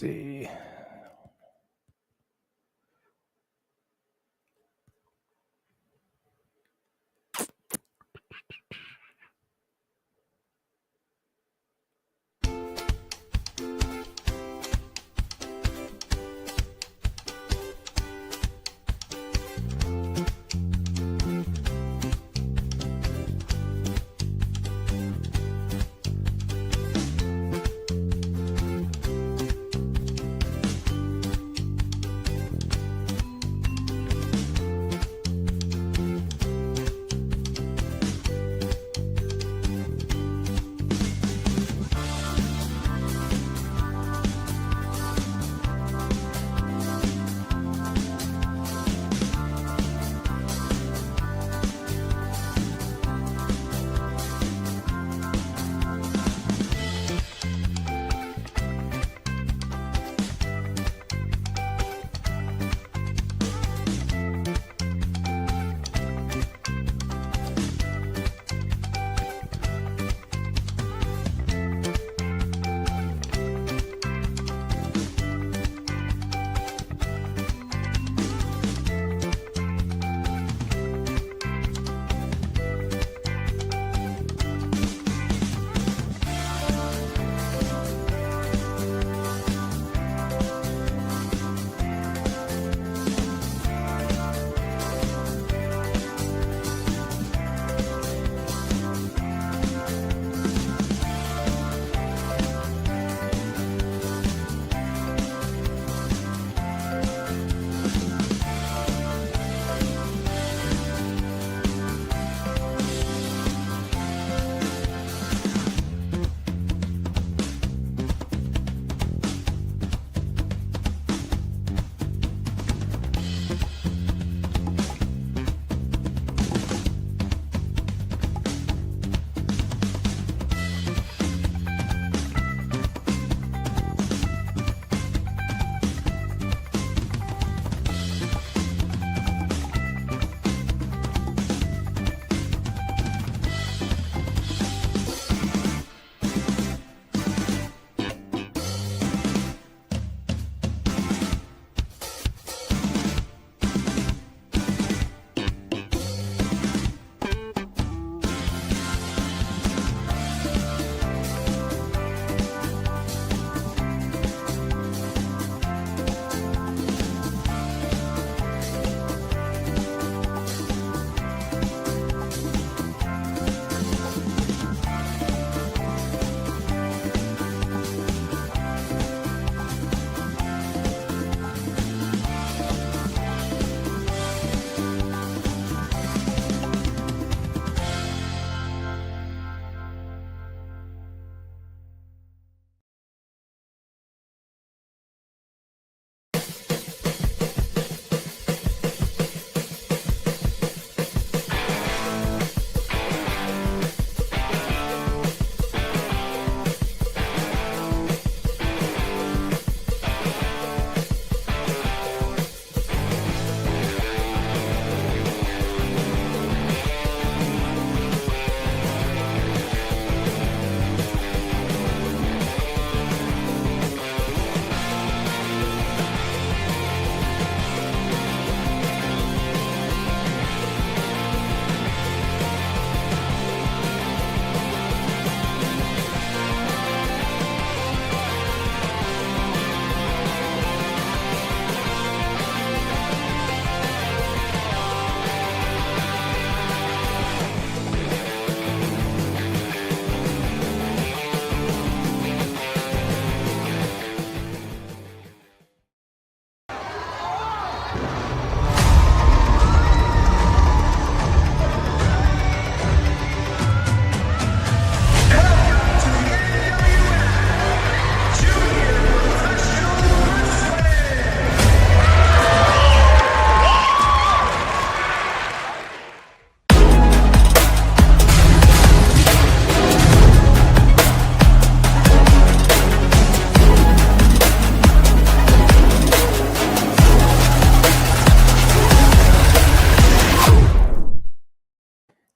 see.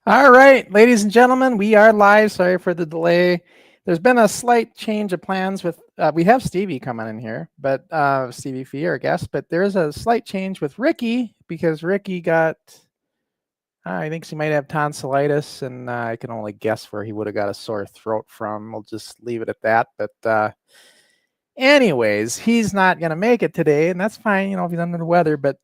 All right, ladies and gentlemen, we are live. Sorry for the delay. There's been a slight change of plans with we have Stevie coming in here, but Stevie Fee, our guest, but there's a slight change with Ricky because Ricky got, I think he might have tonsillitis, and I can only guess where he would have got a sore throat from. We'll just leave it at that. But anyways, he's not going to make it today, and that's fine, if he's under the weather. But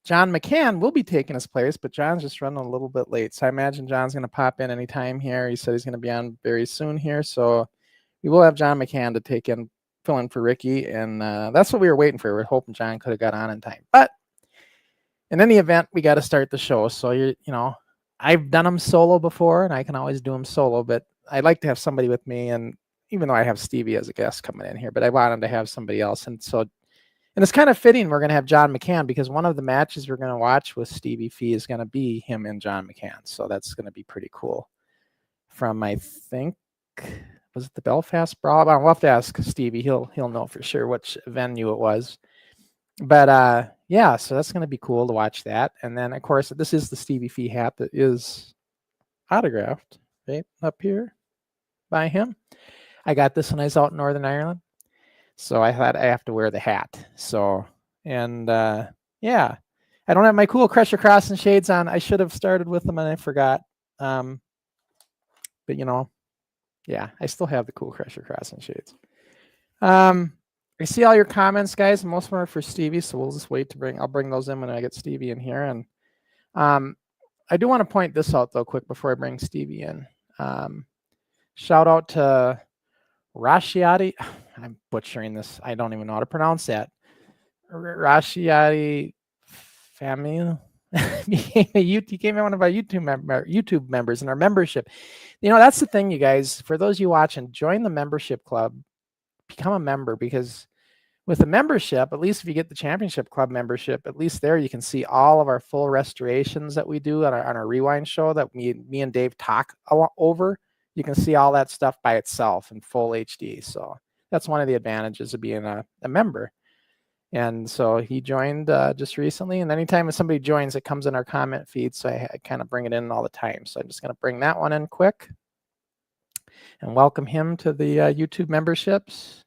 John McCann will be taking his place, but John's just running a little bit late. So I imagine John's going to pop in anytime here. He said he's going to be on very soon here. So we will have John McCann to fill in for Ricky. And that's what we were waiting for. We're hoping John could have got on in time. But in any event, we got to start the show. So, I've done them solo before, and I can always do them solo. But I'd like to have somebody with me. And even though I have Stevie as a guest coming in here, but I wanted to have somebody else. And it's kind of fitting we're going to have John McCann because one of the matches we're going to watch with Stevie Fee is going to be him and John McCann. So that's going to be pretty cool. From, I think, was it the Belfast Brawl? We'll have to ask Stevie. He'll know for sure which venue it was. But yeah, so that's going to be cool to watch that. And then, of course, this is the Stevie Fee hat that is autographed right up here by him. I got this when I was out in Northern Ireland. So I thought I have to wear the hat. So, and yeah, I don't have my cool Crusher Crossen shades on. I should have started with them and I forgot. But yeah, I still have the cool Crusher Crossen shades. I see all your comments, guys. Most of them are for Stevie, so we'll just wait to I'll bring those in when I get Stevie in here. And I do want to point this out though, quick before I bring Stevie in. Shout out to Rashiati. I'm butchering this. I don't even know how to pronounce that. Rashiati family. He became one of our YouTube members in our membership. That's the thing, you guys. For those of you watching, join the membership club. Become a member, because with the membership, at least if you get the championship club membership, at least there you can see all of our full restorations that we do on our rewind show that me and Dave talk over. You can see all that stuff by itself in full HD. So that's one of the advantages of being a member. And so he joined just recently. And anytime somebody joins, it comes in our comment feed. So I kind of bring it in all the time. So I'm just going to bring that one in quick and welcome him to the YouTube memberships.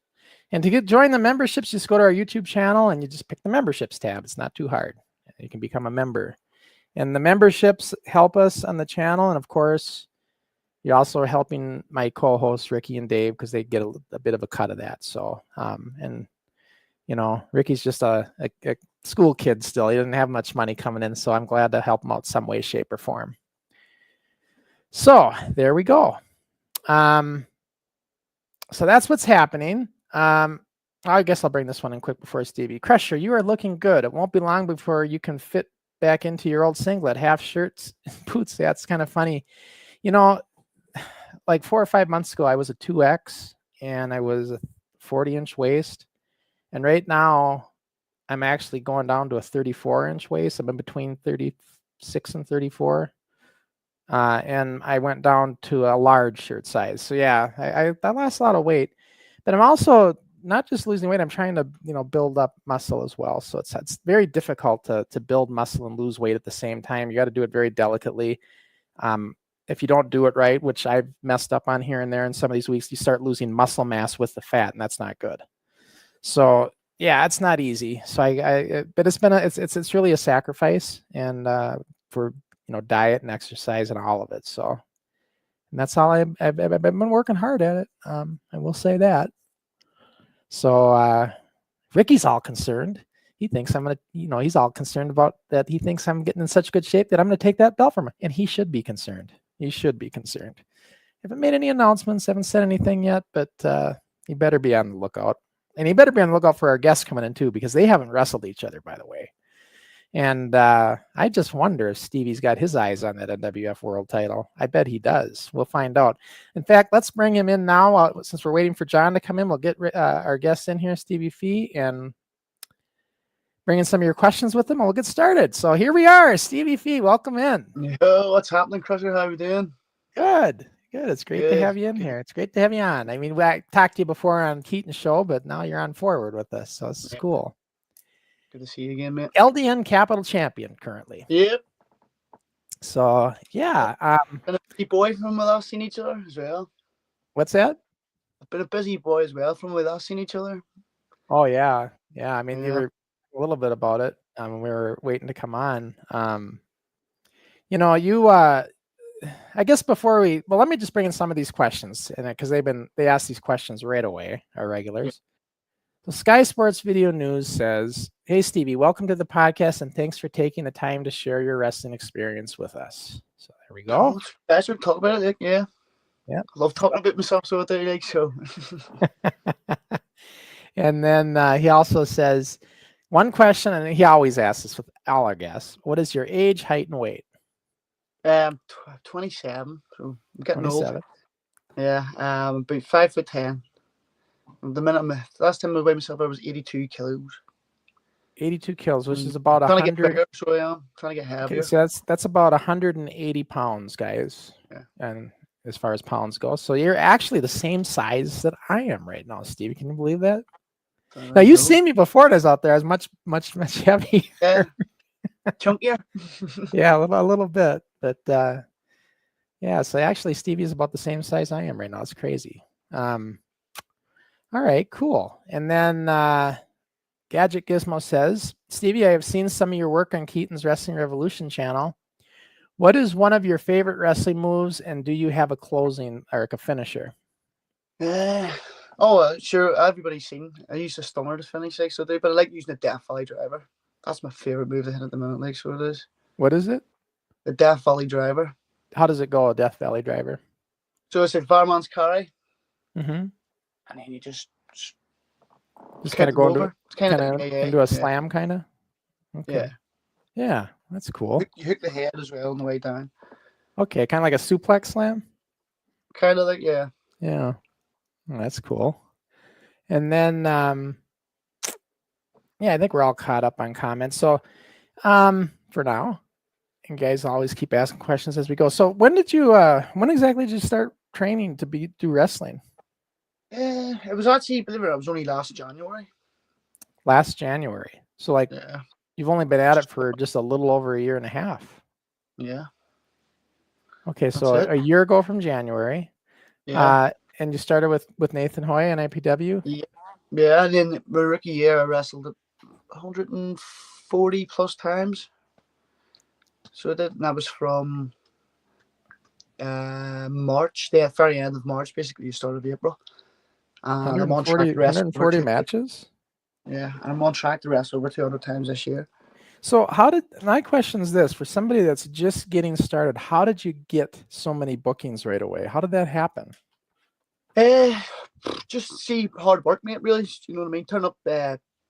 And to join the memberships, just go to our YouTube channel and you just pick the memberships tab. It's not too hard. You can become a member. And the memberships help us on the channel. And of course, you also are helping my co-hosts, Ricky and Dave, because they get a bit of a cut of that. So, and Ricky's just a school kid still. He doesn't have much money coming in. So I'm glad to help him out some way, shape, or form. So there we go. So that's what's happening. I guess I'll bring this one in quick before Stevie. Crusher, you are looking good. It won't be long before you can fit back into your old singlet, half shirts, boots. That's kind of funny. Like 4 or 5 months ago, I was a 2X and I was a 40-inch waist. And right now, I'm actually going down to a 34-inch waist. I'm in between 36 and 34. And I went down to a large shirt size. So yeah, I lost a lot of weight, but I'm also not just losing weight. I'm trying to, build up muscle as well. So it's very difficult to build muscle and lose weight at the same time. You got to do it very delicately. If you don't do it right, which I've messed up on here and there in some of these weeks, you start losing muscle mass with the fat, and that's not good. So yeah, it's not easy. So but it's really a sacrifice, and for diet and exercise and all of it. So, and that's all I've been working hard at it. I will say that. So Ricky's all concerned. He thinks I'm gonna, he's all concerned about that. He thinks I'm getting in such good shape that I'm gonna take that belt from him, and he should be concerned. He should be concerned. Haven't made any announcements, haven't said anything yet, but he better be on the lookout. And he better be on the lookout for our guests coming in too, because they haven't wrestled each other, by the way. And I just wonder if Stevie's got his eyes on that NWF World title. I bet he does. We'll find out. In fact, let's bring him in now. Since we're waiting for John to come in, we'll get our guest in here, Stevie Fee, and bring in some of your questions with him, and we'll get started. So here we are, Stevie Fee. Welcome in. Yo, what's happening, Crusher? How are you doing? Good. It's great to have you in here. It's great to have you on. I mean, I talked to you before on Keaton's show, but now you're on Forward with us, so this is cool. Good to see you again, mate. LDN Capital Champion currently. Yep. So yeah. And a boy from the last seen each other as well. What's that? I've been a busy boy as well from when I've seen each other. Oh yeah, yeah. I mean, you Yeah. were a little bit about it. We were waiting to come on. You know, you. I guess before let me just bring in some of these questions, and because they ask these questions right away, our Yeah. regulars. So Sky Sports Video News says, "Hey Stevie, welcome to the podcast, and thanks for taking the time to share your wrestling experience with us." So there we go. Oh, it's better to talk about it. Like, yeah. Yeah. I love talking about myself, so I do, like, so. And then he also says, one question, and he always asks this with all our guests: what is your age, height, and weight? 27, so I'm getting old. 27. Yeah, about 5'10". The minute last time I weighed myself, I was 82 kilos. 82 kills, which is about I'm trying to get 100. bigger, so I am trying to get heavier. Okay, so that's about 180 pounds, guys. Yeah. And as far as pounds go, so you're actually the same size that I am right now, Stevie. Can you believe that? Now you've seen me before. It is out there. I was much heavier. Yeah, chunkier. Yeah, a little bit, but yeah. So actually, Stevie is about the same size I am right now. It's crazy. All right, cool. And then Gadget Gizmo says, Stevie, I have seen some of your work on Keaton's Wrestling Revolution channel. What is one of your favorite wrestling moves, and do you have a closing or like a finisher? Sure. Everybody's seen. I use the stunner to finish, like, so but I like using the Death Valley Driver. That's my favorite move to hit at the minute, like, so it is. What is it? The Death Valley Driver. How does it go, a Death Valley Driver? So it's a fireman's carry. Mm-hmm. And then you just kind of go into, into a slam, kind of? Okay. Yeah. Yeah, that's cool. You hook the head as well on the way down. Okay, kind of like a suplex slam? Kind of like, yeah. Yeah. Oh, that's cool. And then, yeah, I think we're all caught up on comments. So for now, and guys always keep asking questions as we go. So when exactly did you start training to do wrestling? It was actually, believe it or not, it was only last January. Last January. So like, yeah. You've only been at it for just a little over a year and a half. Yeah. Okay, so a year ago from January. Yeah. And you started with Nathan Hoy and NIPW? Yeah. Yeah, and then my rookie year I wrestled 140 plus times. So I did, and that was from March, the very end of March, basically the start of April. 140 matches? Yeah, and I'm on track to wrestle over 200 times this year. So my question is this, for somebody that's just getting started, how did you get so many bookings right away? How did that happen? Just see hard work, mate, really. You know what I mean? Turn up,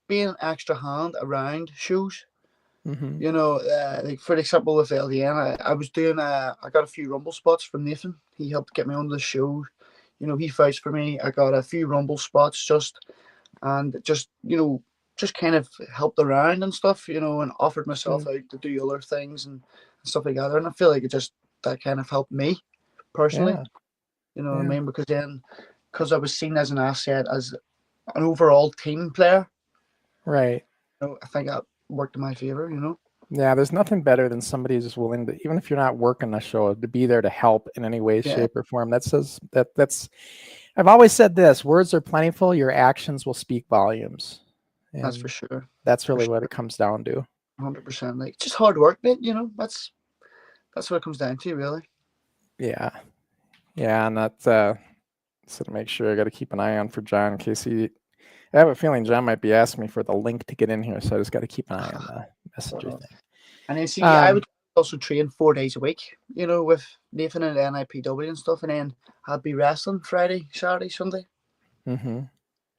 being an extra hand around shows. Mm-hmm. You know, like for example, with LDN, I was doing, I got a few Rumble spots from Nathan. He helped get me on the show. You know, he fights for me. I got a few Rumble spots just you know, just kind of helped around and stuff, you know, and offered myself out to do other things and stuff like that. And I feel like that kind of helped me personally. Yeah. You know what I mean? Because I was seen as an asset, as an overall team player. Right. You know, I think that worked in my favor, you know? Yeah, there's nothing better than somebody who's willing to, even if you're not working the show, to be there to help in any way, shape, or form. That's I've always said this: words are plentiful, your actions will speak volumes. And that's for sure. That's really what it comes down to. 100%. Like, just hard work, mate. You know, that's what it comes down to, really. Yeah, and that's so to make sure I got to keep an eye on for John in case I have a feeling John might be asking me for the link to get in here, so I just got to keep an eye on the messenger thing. And then see, I would also train 4 days a week, you know, with Nathan and NIPW and stuff, and then I'd be wrestling Friday, Saturday, Sunday. Mm-hmm.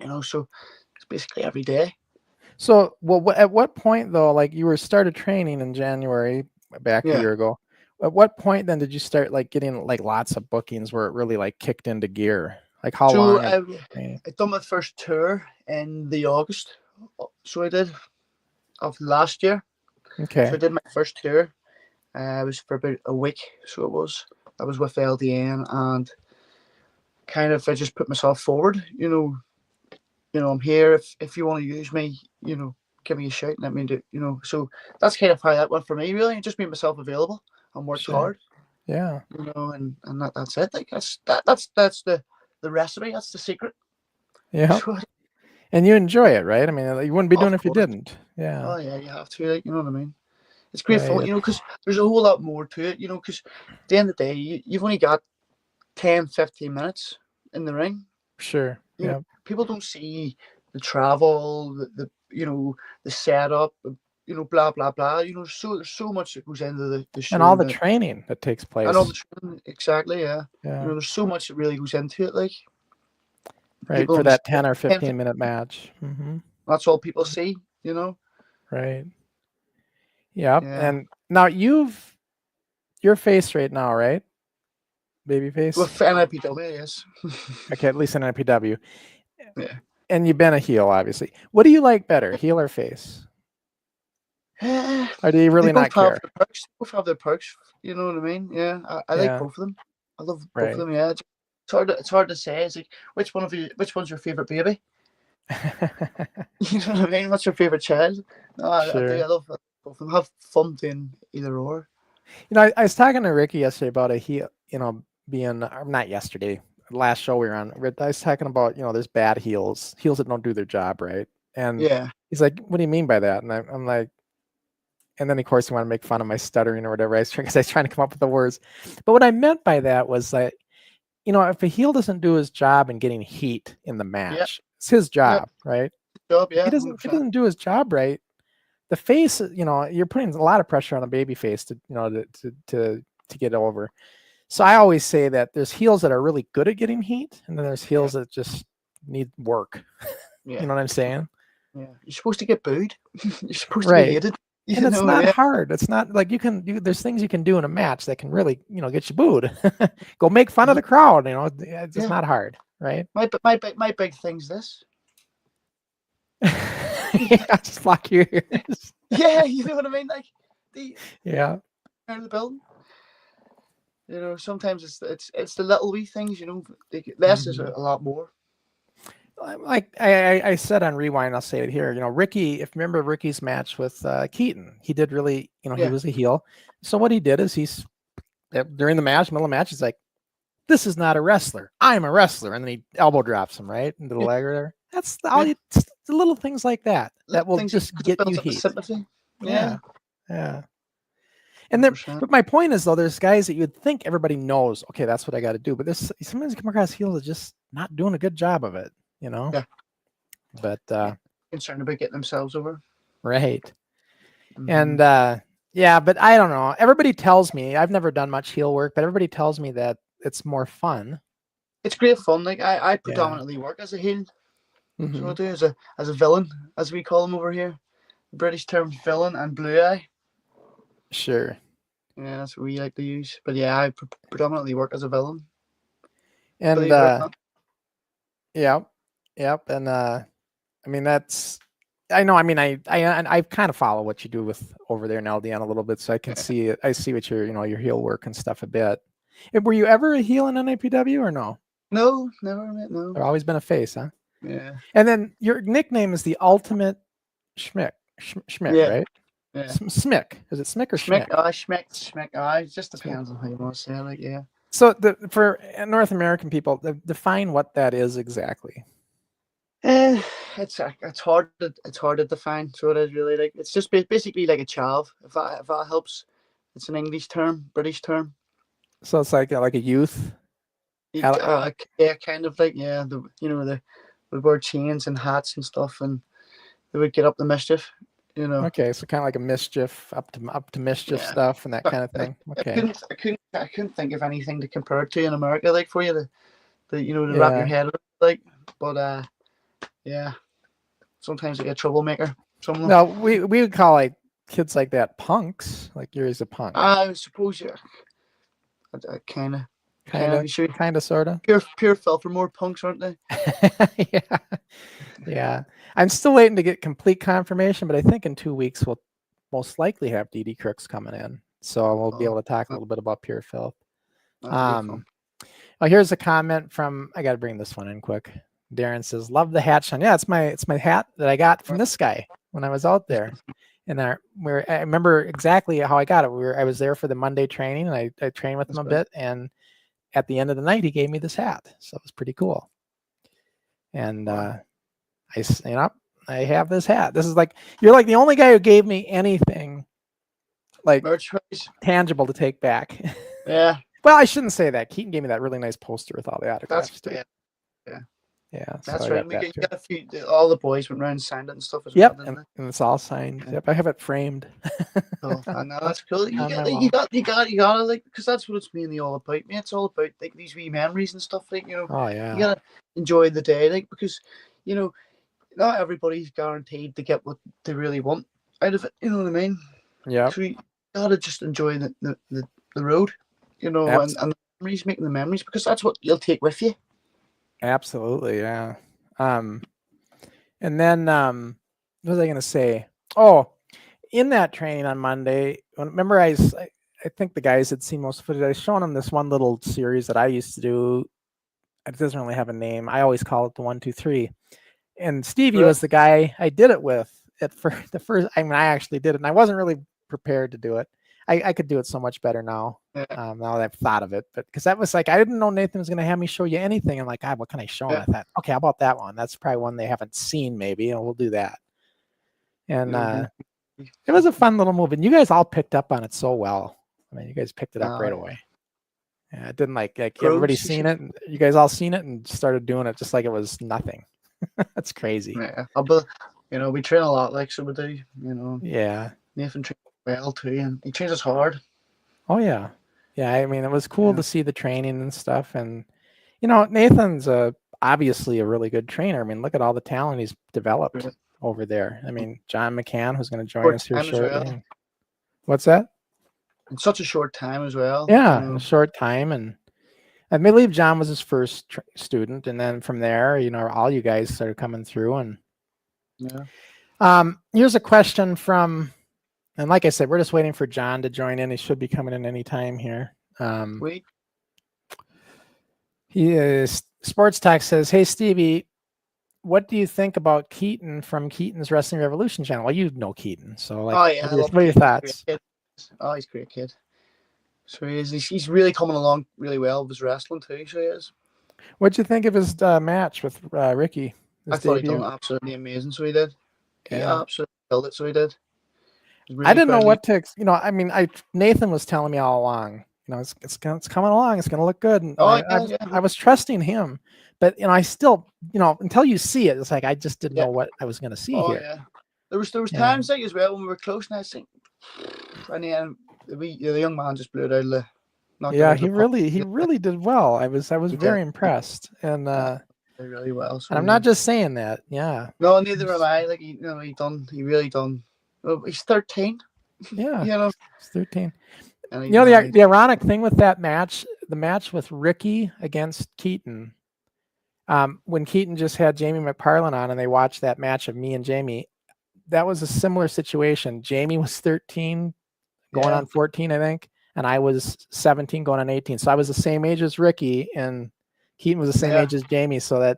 You know, so it's basically every day. So, at what point though, like you started training in January back a year ago, at what point then did you start like getting like lots of bookings where it really like kicked into gear? Like how long? I done my first tour in the August, so I did, of last year. Okay. So I did my first tour. It was for about a week, so I was with LDN, and kind of I just put myself forward. You know, I'm here. If you want to use me, you know, give me a shout and let me do. You know, so that's kind of how that went for me. Really, I just made myself available and worked hard. Yeah. You know, and that's it. Like that's the the recipe. That's the secret. Yeah. So, And you enjoy it, right? I mean, you wouldn't be doing it of if you course. didn't. Yeah. Oh yeah, you have to. Like, you know what I mean? It's great fun, Right. you know, because there's a whole lot more to it, you know, because at the end of the day, you've only got 10, 15 minutes in the ring. Sure. You know, Yeah. people don't see the travel, the you know, the setup, you know, blah blah blah. You know, there's so much that goes into the And all show the that, training that takes and all the place. training, exactly, yeah. You Yeah. know, there's so much that really goes into it. Like Right. people For only see that 10 or 10, 15-minute match. Mm-hmm. that's all people see. You know. Right. Yep. Yeah. And now your face right now, right? Baby face. With NIPW, yes. Okay, at least in NPW. Yeah. And you've been a heel, obviously. What do you like better, heel or face? Or do you They really both not have care? their perks. Both have their perks. You know what I mean? Yeah, I like Yeah. both of them. I love both of Right. them. Yeah, it's hard to say. It's like which one's your favorite baby? You know what I mean? What's your favorite child? No, I do. Sure. I love both of them. Have fun doing either or. You know, I was talking to Ricky yesterday about a heel, you know, being, or not yesterday, last show we were on. I was talking about, you know, there's bad heels that don't do their job right. And Yeah, he's like, what do you mean by that? And I'm like, and then of course he wanted to make fun of my stuttering or whatever. I was trying to come up with the words. But what I meant by that was that, you know, if a heel doesn't do his job in getting heat in the yeah, match, it's his yeah. job, right? Job, If he yeah, doesn't, hundred if he percent. doesn't do his job right, the face, you know, you're putting a lot of pressure on the baby face to, you know, to get over. So I always say that there's heels that are really good at getting heat, and then there's heels that just need work. Yeah, You know what I'm saying? yeah. You're supposed to get booed. You're supposed to be Right. hated. And You it's know, not yeah, hard. It's not like there's things you can do in a match that can really, you know, get you booed. Go make fun of the crowd, you know, it's just yeah. not hard, right? My big thing's this. Yeah, just lock your ears. Yeah, you know what I mean. Like the Yeah. out of the building. You know, sometimes it's the little wee things. You know, less is a lot more. Like I said on Rewind, I'll say it here. You know, Ricky, if you remember Ricky's match with Keaton, he did really, you know, he Yeah, was a heel. So what he did is during the match, middle of the match, he's like, "This is not a wrestler. I'm a wrestler," and then he elbow drops him right into the yeah, leg or whatever. That's yeah. the little things like that that will Things just because it get you builds up the heat. sympathy. Yeah, Yeah, yeah. And then, 100%. but my point is though, there's guys that you'd think everybody knows. Okay, that's what I got to do. But there's sometimes you come across heels that just not doing a good job of it. You know. Yeah, But concerned about getting themselves over. right. Mm-hmm. And yeah, but I don't know. Everybody tells me, I've never done much heel work, but everybody tells me that it's more fun. It's great fun. Like I Yeah. predominantly work as a heel, so I Hmm. do as a villain, as we call them over here. The British term villain and blue eye. Sure. Yeah, that's what we like to use. But yeah, I predominantly work as a villain. And Believe it or not. yep, yep. And I mean that's I know. I mean I kind of follow what you do with over there in LDN a little bit, so I can see it. I see what your your heel work and stuff a bit. Were you ever a heel in NIPW or no? No, never met. No. Or always been a face, huh? Yeah. And then your nickname is the Ultimate Schmick. Schmick, Yeah. right? Yeah. Smick. Is it Smick or Schmick, Schmick? schmick. It just Schmick. depends on how you want to say it. Like, yeah. So for North American people, define what that is exactly. It's hard to define. So it is really like it's just basically like a chav. If that helps, it's an English term, British term. So it's like a youth. Yeah, kind of like yeah. They would wear chains and hats and stuff, and they would get up the mischief. You know. Okay, so kind of like a mischief, up to mischief Yeah. stuff and that kind of thing. Okay. I couldn't think of anything to compare it to in America, like for you to wrap your Yeah. head around, like. But yeah, sometimes I get troublemaker. Some of them. No, we would call like kids like that punks. Like you're a punk. I suppose yeah. I Kind of, sort of. Pure filth for more punks, aren't they? Yeah. Yeah. I'm still waiting to get complete confirmation, but I think in 2 weeks we'll most likely have DD Crooks coming in. So we'll be able to talk a little bit about pure filth. Well, here's a comment from, I got to bring this one in quick. Darren says, "Love the hat shine." Yeah, it's my hat that I got from this guy when I was out there. And I remember exactly how I got it. I was there for the Monday training, and I trained with him a bit, and at the end of the night, he gave me this hat. So it was pretty cool. And I have this hat. This is like, you're like the only guy who gave me anything like tangible to take back. Yeah. Well, I shouldn't say that. Keaton gave me that really nice poster with all the autographs. Yeah. That's so right. We got a few. All the boys went around and signed it and stuff as well. well. And it's all signed. Yep, I have it framed. Oh, I know, that's cool. You gotta like, because that's what it's mainly all about. Man, it's all about like these wee memories and stuff. Like, Oh yeah. You gotta enjoy the day, like, because not everybody's guaranteed to get what they really want out of it. You know what I mean? Yeah. So you gotta just enjoy the road, and the memories, making the memories, because that's what you'll take with you. Absolutely, yeah. And then what was I going to say? Oh, in that training on Monday, remember I think the guys had seen most footage. I was showing them this one little series that I used to do. It doesn't really have a name. I always call it the 1, 2, 3. And Stevie was the guy I did it with the first. I mean, I actually did it, and I wasn't really prepared to do it. I could do it so much better now. Yeah. Now that I've thought of it, but because that was like, I didn't know Nathan was going to have me show you anything. I'm like, what can I show him? I thought, okay, how about that one? That's probably one they haven't seen, maybe, and we'll do that. And it was a fun little move, and you guys all picked up on it so well. I mean, you guys picked it up right away. Yeah, it didn't like everybody seen it, and you guys all seen it and started doing it just like it was nothing. That's crazy. Yeah, but we train a lot, like, so we do. Yeah. Nathan trains well too, and he trains us hard. Oh yeah. Yeah, I mean, it was cool to see the training and stuff. And, Nathan's obviously a really good trainer. I mean, look at all the talent he's developed over there. I mean, John McCann, who's going to join us here shortly. Well. What's that? In such a short time as well. Yeah, in a short time. And I believe John was his first student. And then from there, all you guys started coming through. And here's a question from... And like I said, we're just waiting for John to join in. He should be coming in any time here. He is Sports Talk says, "Hey Stevie, what do you think about Keaton from Keaton's Wrestling Revolution channel?" Well, you know Keaton, so what are your thoughts? He's a great kid. So he's really coming along really well with his wrestling too. So he is. What'd you think of his match with Ricky? I thought he done absolutely amazing. So he did. He absolutely killed it. So he did. Really I didn't know what to, I mean, Nathan was telling me all along, it's coming along, it's going to look good. And I was trusting him, but I still, until you see it, it's like I just didn't know what I was going to see here. Yeah. There was times like as well when we were close, and I think, and then the young man just blew it out of the. He really did well. I was very impressed, and really well. So and I'm not just saying that. Yeah. No, neither am I. Like he really done. Well, he's 13. Yeah, he's 13. And the ironic thing with that match, the match with Ricky against Keaton, when Keaton just had Jamie McParland on and they watched that match of me and Jamie, that was a similar situation. Jamie was 13, going on 14, I think, and I was 17, going on 18. So I was the same age as Ricky, and Keaton was the same age as Jamie. So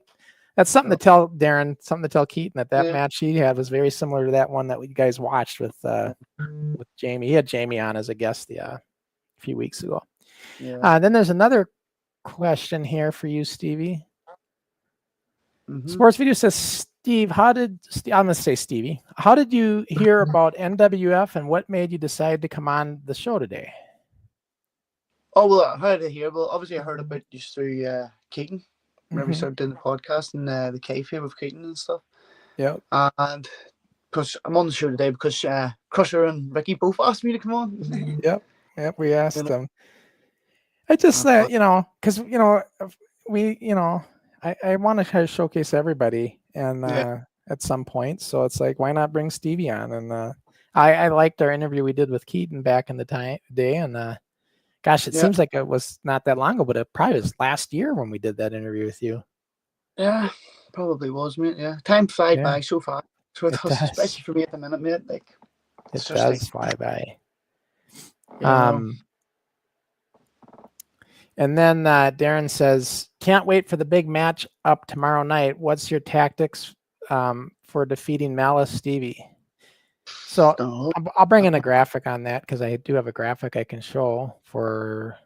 that's something to tell Darren, something to tell Keaton that match he had was very similar to that one that you guys watched with Jamie. He had Jamie on as a guest a few weeks ago. Yeah. Then there's another question here for you, Stevie. Sports Video says, Steve, I'm going to say Stevie, how did you hear about NWF and what made you decide to come on the show today? Oh, well, how did I hear? Well, obviously I heard about you through Keaton. Whenever we started doing the podcast and the kayfabe with Keaton and stuff. Yeah. And because I'm on the show today because Crusher and Ricky both asked me to come on. Yep, we asked them. I just said, because I want to kind of showcase everybody and at some point, so it's like, why not bring Stevie on? And I liked our interview we did with Keaton back in the day, and gosh, it seems like it was not that long ago, but it probably was last year when we did that interview with you. Yeah, probably was, mate. Yeah, time flies by so fast. So it does, especially for me at the minute, mate. Like it does fly by. And then Darren says, "Can't wait for the big match up tomorrow night. What's your tactics for defeating Malice, Stevie?" So I'll bring in a graphic on that because I do have a graphic I can show for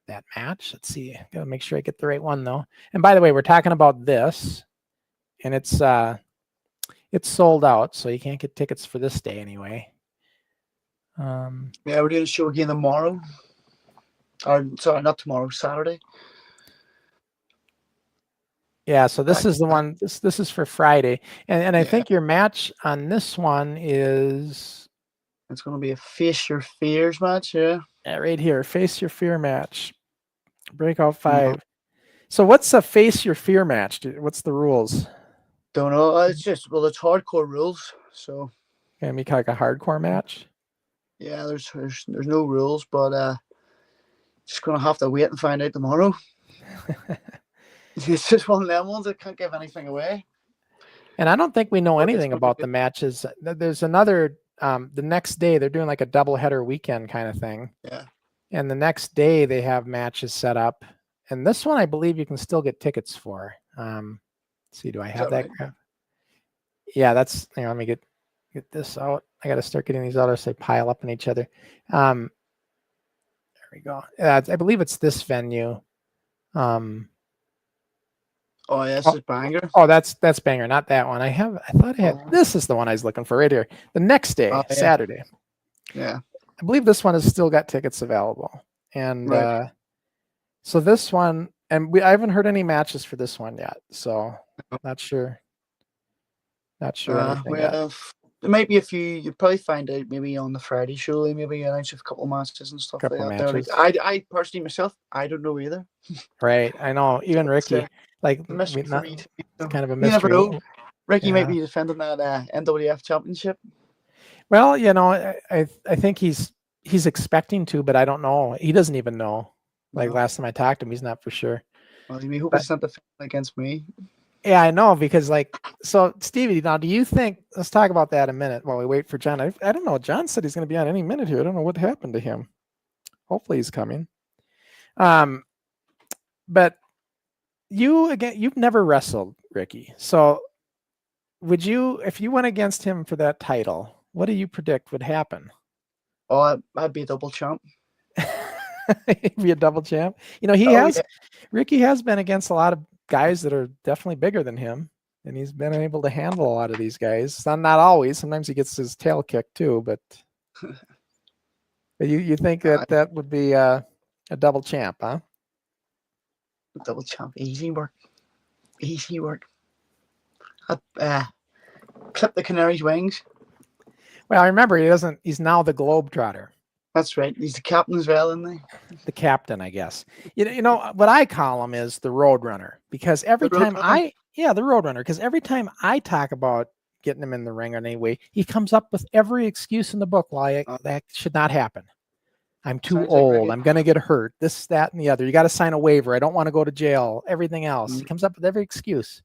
that match. Let's see. Gotta make sure I get the right one though. And by the way, we're talking about this, and it's sold out, so you can't get tickets for this day anyway. Yeah, we're doing a show again tomorrow. Or sorry, not tomorrow, Saturday. Yeah, so this is the one. This is for Friday, and I think your match on this one is. It's going to be a Face Your Fears match, yeah. Yeah, right here, Face Your Fear match, Breakout 5. So what's a Face Your Fear match? What's the rules? Don't know. It's just it's hardcore rules. So Can it be like a hardcore match? Yeah, there's no rules, but just gonna have to wait and find out tomorrow. It's just one of them ones that can't give anything away. And I don't think we know anything about the matches. There's another. The next day they're doing like a doubleheader weekend kind of thing. Yeah. And the next day they have matches set up. And this one I believe you can still get tickets for. Let's see, do I have that? Right? Yeah, that's. Let me get this out. I got to start getting these out as they pile up in each other. There we go. I believe it's this venue. Oh, yeah, this is Bangor. Oh, that's Bangor, not that one. I thought I had. This is the one I was looking for right here. The next day, Saturday. Yeah. I believe this one has still got tickets available. And so this one, and I haven't heard any matches for this one yet. So not sure. Not sure anything yet. There might be a few. You'll probably find out maybe on the Friday show. Maybe announce a couple of matches and stuff like that. I personally myself, I don't know either. Right, I know. Even Ricky, mystery for me. It's kind of a mystery. You never know. Ricky might be defending that NWF championship. Well, I think he's expecting to, but I don't know. He doesn't even know. Like last time I talked to him, he's not for sure. Well, you may hope it's not defending against me. Yeah, I know, because so Stevie, now do you think, let's talk about that in a minute while we wait for John. I don't know. John said he's going to be on any minute here. I don't know what happened to him. Hopefully he's coming. But you've never wrestled Ricky. So would you, if you went against him for that title, what do you predict would happen? Oh, I'd be a double champ. He'd be a double champ. Ricky has been against a lot of guys that are definitely bigger than him, and he's been able to handle a lot of these guys. Not always. Sometimes he gets his tail kicked too, but you think that would be a double champ, huh? Double champ, easy work. Clip the canary's wings. Well, I remember he's now the Globetrotter. That's right. He's the captain as well, isn't he? The captain, I guess. You know what I call him is the Roadrunner, because every time the Roadrunner, because every time I talk about getting him in the ring in any way, he comes up with every excuse in the book why that should not happen. I'm too old. I'm going to get hurt. This, that, and the other. You got to sign a waiver. I don't want to go to jail. Everything else. He comes up with every excuse.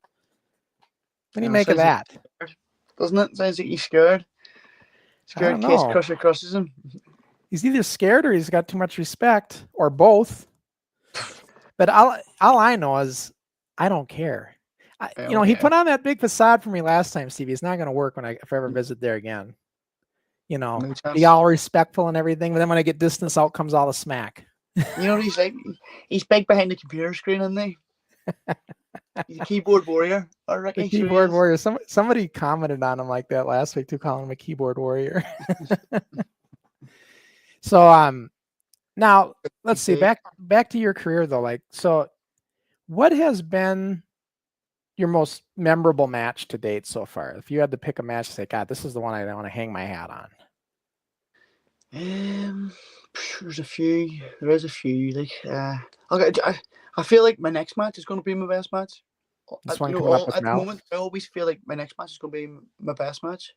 What do you make of that? Doesn't it? Sounds like he's scared. Scared in case Crusher crosses him. He's either scared or he's got too much respect, or both. But all I know is I don't care. He put on that big facade for me last time, Stevie. It's not going to work if I ever visit there again. Be all respectful and everything, but then when I get distance, out comes all the smack. He's like, he's big behind the computer screen, isn't he? He's a keyboard warrior. The keyboard warrior. Somebody commented on him like that last week too, calling him a keyboard warrior. So now let's see, back to your career though. So what has been your most memorable match to date so far? If you had to pick a match to say, God, this is the one I want to hang my hat on. There's a few. There is a few. I feel like my next match is going to be my best match. At the moment, I always feel like my next match is going to be my best match.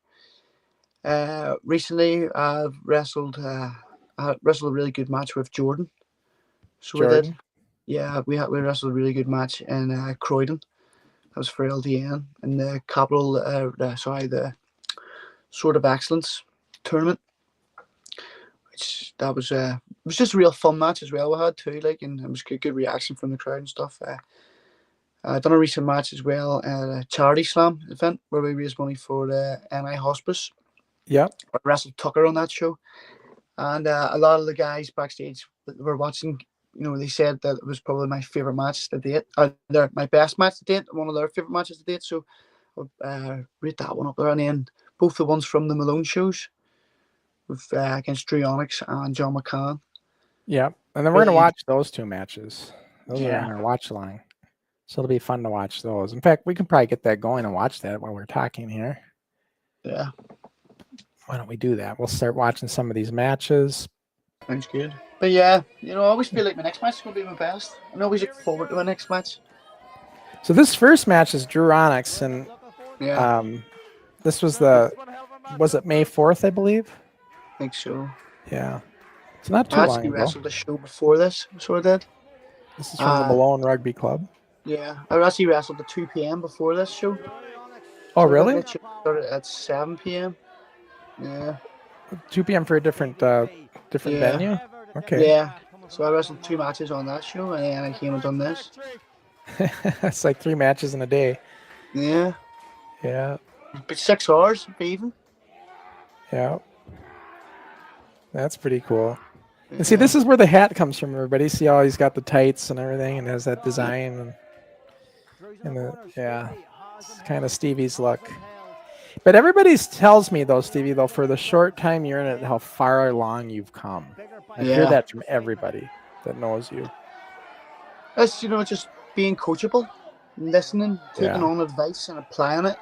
Recently, I've wrestled. I wrestled a really good match with Jordan. So Jordan? We did. Yeah, we wrestled a really good match in Croydon. That was for LDN in the the Sword of Excellence tournament. It was just a real fun match as well. We had too, and it was good reaction from the crowd and stuff. I done a recent match as well at a charity slam event where we raised money for the NI Hospice. Yeah, I wrestled Tucker on that show, and a lot of the guys backstage that were watching they said that it was probably my favorite match to date. My best match to date, one of their favorite matches to date. So I'll rate that one up there. And then both the ones from the Malone shows with against Drew Onyx and John McCann. Yeah, and then we're gonna watch those 2 matches. Those are on our watch line, so it'll be fun to watch those. In fact, we can probably get that going and watch that while we're talking here. Yeah. Why don't we do that? We'll start watching some of these matches. Sounds good. But yeah, I always feel like my next match is going to be my best. I'm always looking forward to my next match. So this first match is Drew Onyx, and this was it May 4th, I believe? I think so. Yeah. It's not too long ago. I actually wrestled the show before this, so I did. This is from the Malone Rugby Club. Yeah, I actually wrestled at 2 p.m. before this show. Oh, so really? It started at 7 p.m. Yeah. 2 p.m. for a different venue? Okay. Yeah. So I wrestled 2 matches on that show, and then I came and done this. It's like 3 matches in a day. Yeah. Yeah. But 6 hours, even. Yeah. That's pretty cool. And see, this is where the hat comes from, everybody. See how he's got the tights and everything and has that design. It's kind of Stevie's look. But everybody tells me, though, Stevie, for the short time you're in it, how far along you've come. I hear that from everybody that knows you. That's, just being coachable, listening, taking on advice and applying it,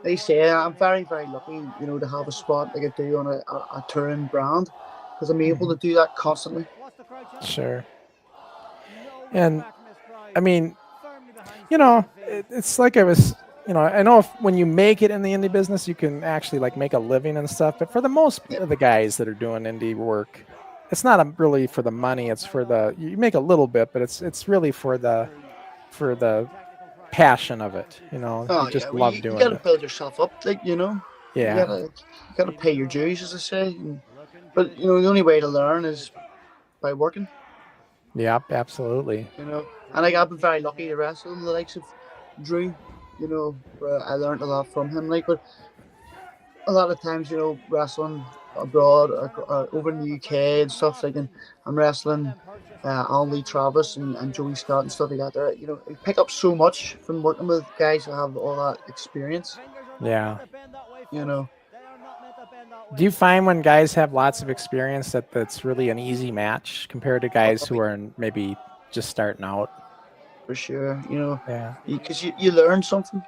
They say I'm very, very lucky, to have a spot like I do on a touring brand, because I'm able to do that constantly. Sure. And, I mean, it's like I was, I know when you make it in the indie business, you can actually make a living and stuff. But for the most of the guys that are doing indie work, it's not really for the money. It's for you make a little bit, but it's really for the passion of it. You just love doing it. You got to build yourself up, Yeah. You got to pay your dues, as I say. But the only way to learn is by working. Yep, absolutely. And I've been very lucky to wrestle the likes of Drew. I learned a lot from him. But a lot of times, wrestling abroad or over in the UK and stuff, and I'm wrestling Alan Lee Travis and Joey Scott and stuff like that. There, you pick up so much from working with guys who have all that experience. Yeah. Do you find when guys have lots of experience that's really an easy match compared to guys who are maybe just starting out? For sure, Yeah. Because you learn something.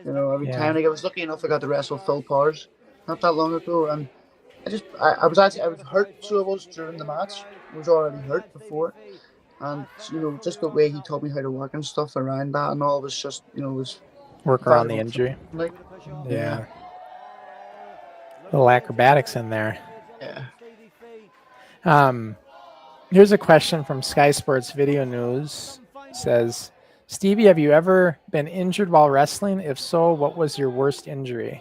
Every time. I was lucky enough I got to wrestle Phil Powers not that long ago, and I was hurt, so I was during the match. I was already hurt before, and just the way he taught me how to work and stuff around that and all was just was work around the injury. Yeah. Little acrobatics in there. Yeah. Here's a question from Sky Sports Video News. It says, Stevie, have you ever been injured while wrestling? If so, what was your worst injury?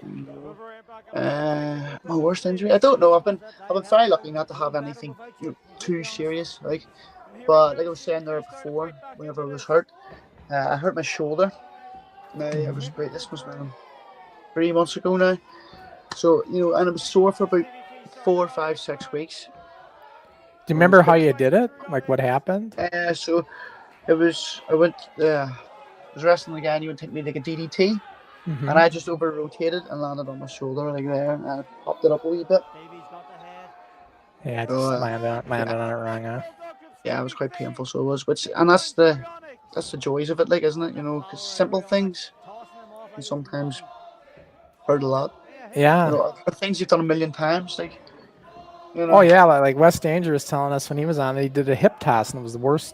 My worst injury? I don't know. I've been very lucky not to have anything too serious. But like I was saying there before, whenever I was hurt, I hurt my shoulder. Now it was great. This was 3 months ago now. So and it was sore for about 4, 5, 6 weeks. Do you remember how you did it? What happened? So it was, I was wrestling the guy and he would take me like a DDT. Mm-hmm. And I just over-rotated and landed on my shoulder there, and I popped it up a wee bit. Yeah, just landed on it wrong, huh? Yeah, it was quite painful, so it was. And that's the joys of it, isn't it? Because simple things can sometimes hurt a lot. Yeah. Things you've done a million times, Oh yeah, like Wes Danger was telling us when he was on it, he did a hip toss and it was the worst.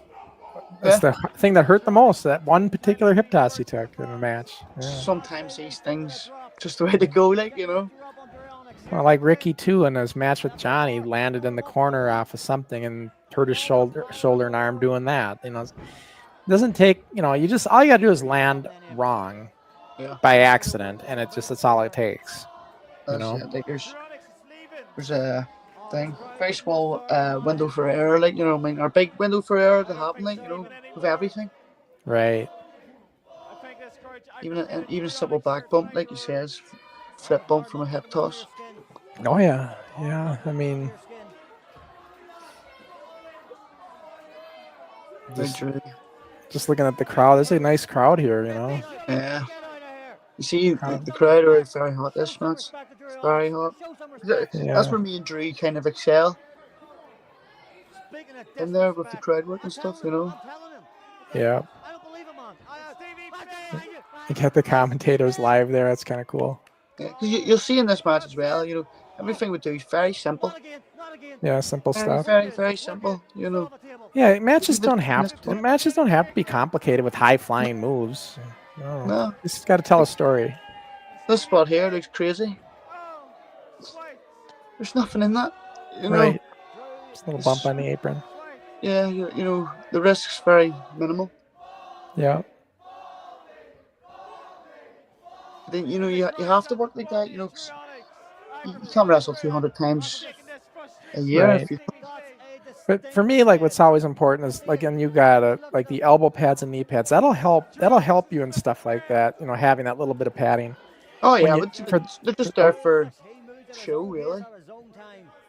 That's the thing that hurt the most. That one particular hip toss he took in a match. Yeah. Sometimes these things just the way to go, Well, like Ricky too, in his match with Johnny, landed in the corner off of something and hurt his shoulder and arm doing that. It doesn't take. All you gotta do is land wrong, by accident, and that's all it takes. There's a thing, very small window for error, our big window for error to happen, with everything. Right. Even a simple back bump, like he says, flip bump from a hip toss. Oh yeah, yeah. I mean, Just looking at the crowd, there's a nice crowd here, you know. Yeah. You see, the crowd are very hot this match. It's very hot. That's where me and Drew kind of excel. In there with the crowd work and stuff, you know. Yeah. You get the commentators live there. That's kind of cool. Yeah, because you'll see in this match as well, you know, everything we do is very simple. Yeah, simple stuff. Very, very simple, you know. Yeah, matches don't have to be complicated with high flying moves. No. You just got to tell a story. This spot here looks crazy. There's nothing in that, you know. Right. Just a little bump on the apron. Yeah, you know, the risk's very minimal. Yeah. Then, you know, you have to work like that, you know, 'cause you can't wrestle 200 times a year. Right. But for me, like, what's always important is, like, and you got like the elbow pads and knee pads. That'll help you and stuff like that. You know, having that little bit of padding. Oh yeah, they're just there for show, really.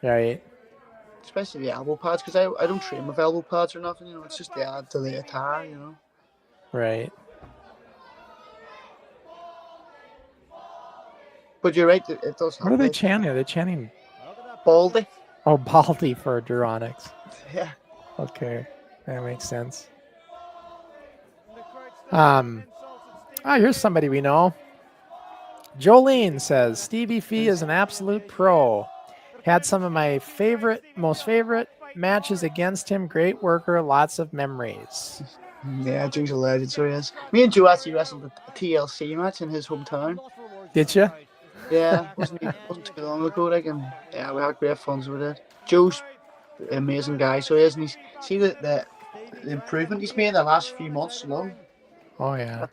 Right. Especially the elbow pads, because I don't train with elbow pads or nothing. You know, it's just to add to the attire. You know. Right. But you're right. It does. What are they chanting? Are they chanting? Baldy. Oh, Baldy for Duronics. Yeah. Okay, that makes sense. Here's somebody we know. Jolene says Stevie Fee is an absolute pro. Had some of my most favorite matches against him. Great worker, lots of memories. Yeah, Joe's a legend, so he is. Me and Joe actually wrestled a TLC match in his hometown. Did you? Yeah, wasn't too long ago. Like, and yeah, we had great fun with it. Joe's an amazing guy, so he is. And see the improvement he's made in the last few months alone. Oh yeah,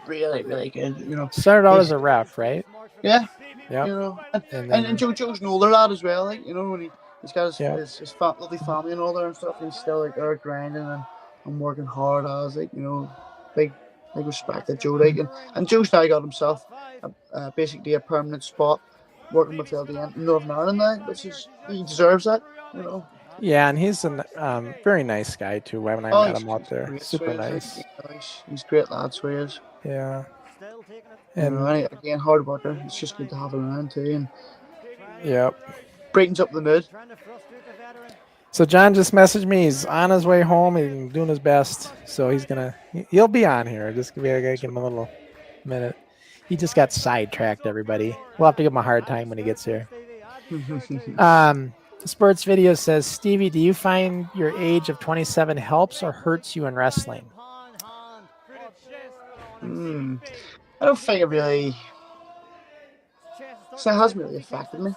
really, really good. You know, started out as a ref, right? Yeah. Yeah. You know, and Joe's an older lad as well. Like, you know, when he's got his lovely family and all that and stuff, and he's still like there grinding and working hard. I was like, you know, big respect to Joe. Like, and Joe's now got himself basically a permanent spot working with LDN in Northern Ireland now, he deserves that, you know. Yeah, and he's a very nice guy too. When I met him out there, super nice. He's a great lad, so he is. Yeah. And you know, again, hard worker. It's just good to have him around too. And yep. Brightens up the mood. So John just messaged me. He's on his way home. He's doing his best. So he'll be on here. Just give him a little minute. He just got sidetracked, everybody. We'll have to give him a hard time when he gets here. Sports Video says, Stevie, do you find your age of 27 helps or hurts you in wrestling? I don't think it really. So it hasn't really affected me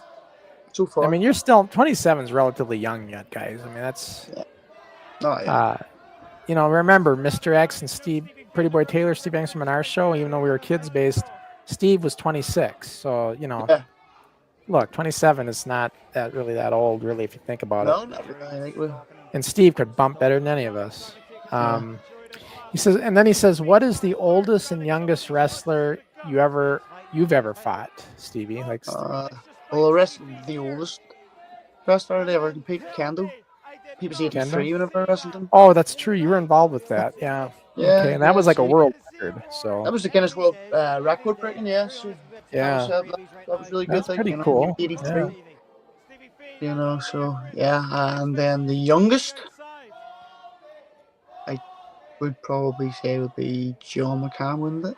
so far. I mean, you're still 27 is relatively young yet, guys. I mean, that's. Yeah. Oh, yeah. You know, remember Mr. X and Steve, Pretty Boy Taylor, Steve Banks from our show. Even though we were kids based, Steve was 26. So you know, look, 27 is not really that old, really, if you think about it. No, not really. And Steve could bump better than any of us. He says, what is the oldest and youngest wrestler you've ever fought, Stevie? Like, the oldest wrestler they ever competed, Kendo. He was 83 whenever I wrestled him. Oh, that's true. You were involved with that. Yeah. Yeah. Okay, and that was like a world record. So that was the Guinness World record breaking. Yeah. So yeah. That was really good. That's pretty cool. 83. Yeah. You know. So yeah, and then the youngest, I would probably say would be John McCann, wouldn't it?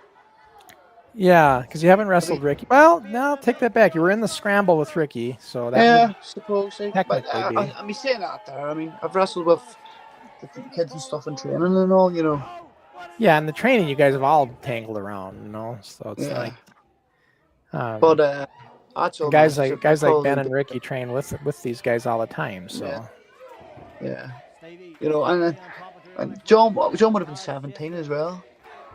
Yeah, because you haven't wrestled Ricky. Well, no, take that back. You were in the scramble with Ricky, so that would suppose so. Technically but I mean, saying that there, I mean, I've wrestled with the kids and stuff in training and all, you know. Yeah, in the training, you guys have all tangled around, you know. So it's like. But guys like Ben and Ricky train with these guys all the time. So. Yeah. You know, and John would have been 17 as well.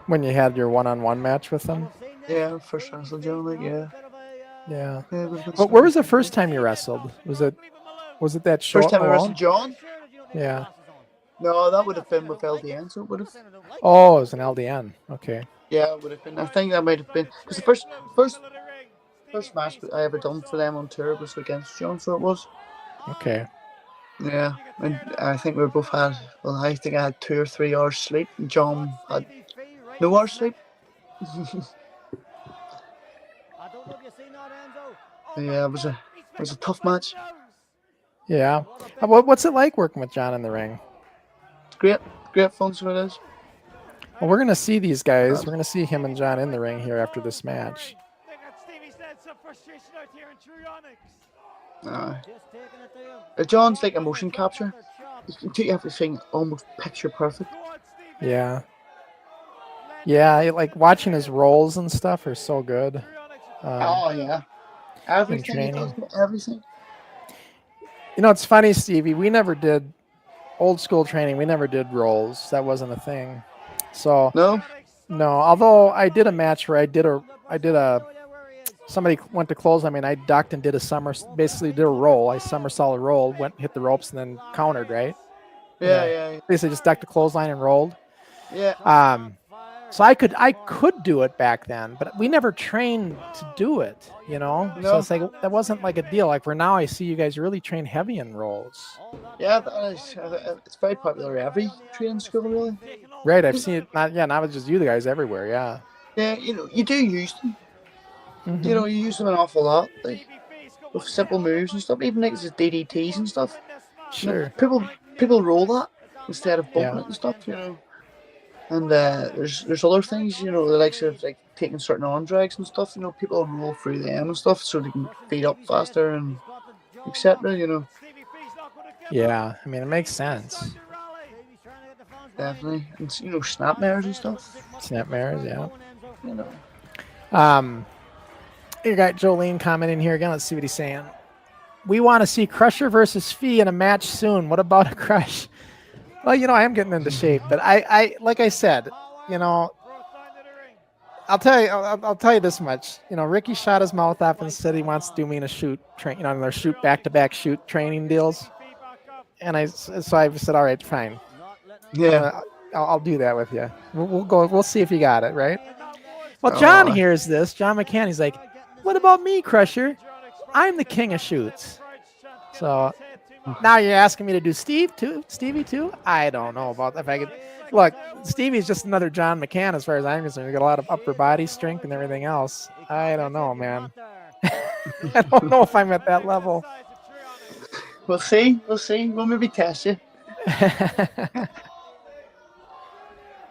When you had your one-on-one match with them? Yeah, first wrestled John, like, yeah. Yeah. But where was the first time you wrestled? Was it that show? First time I wrestled John? Yeah. No, that would have been with LDN, so it would have. Oh, it was an LDN. Okay. Yeah, it would have been. I think that might have been because the first match I ever done for them on tour was against John, so it was. Okay. Yeah, and I think we both had. Well, I think I had 2 or 3 hours sleep, and John had no hours sleep. Yeah, it was a tough match. Yeah. What's it like working with John in the ring? It's great, great fun. So it is. Well, we're gonna see these guys. We're gonna see him and John in the ring here after this match. John's like a motion capture. You can do everything almost picture perfect. Yeah. Yeah, like watching his rolls and stuff are so good. Oh yeah, everything he does, everything. You know, it's funny, Stevie. We never did old school training. We never did rolls. That wasn't a thing. So No. Although I did a match where I did a somebody went to close. I mean, I ducked and did basically did a roll. I somersault rolled, hit the ropes, and then countered. Right? Yeah. Basically, just ducked the clothesline and rolled. Yeah. So I could do it back then, but we never trained to do it, you know? No. So it's like, that wasn't like a deal. Like for now, I see you guys really train heavy in rolls. Yeah, that is, it's very popular at every training school, really. Right, I've seen it, not it's just you guys everywhere, yeah. Yeah, you do use them. Mm-hmm. You know, you use them an awful lot, like, with simple moves and stuff, even like the DDTs and stuff. Sure. You know, people roll that instead of bumping it and stuff, you know. And there's other things, you know, the likes of like taking certain arm drags and stuff. You know, people roll through them and stuff so they can feed up faster and etc. You know. Yeah, I mean it makes sense. Definitely, and you know, snapmares and stuff. Snapmares, yeah. You know. You got Jolene commenting here again. Let's see what he's saying. We want to see Crusher versus Fee in a match soon. What about a Crush? Well, you know, I am getting into shape, but I like I said, you know, I'll tell you this much. You know, Ricky shot his mouth off and said he wants to do me in a shoot train, you know, in their shoot back-to-back shoot training deals. And I said, all right, fine. Yeah. I'll do that with you. We'll go. We'll see if you got it right. Well, John hears this. John McCann. He's like, what about me, Crusher? I'm the king of shoots. So now you're asking me to do Stevie too? I don't know about if I could. Look, Stevie's just another John McCann as far as I'm concerned. He's got a lot of upper body strength and everything else. I don't know, man. I don't know if I'm at that level. We'll see. We'll maybe test you.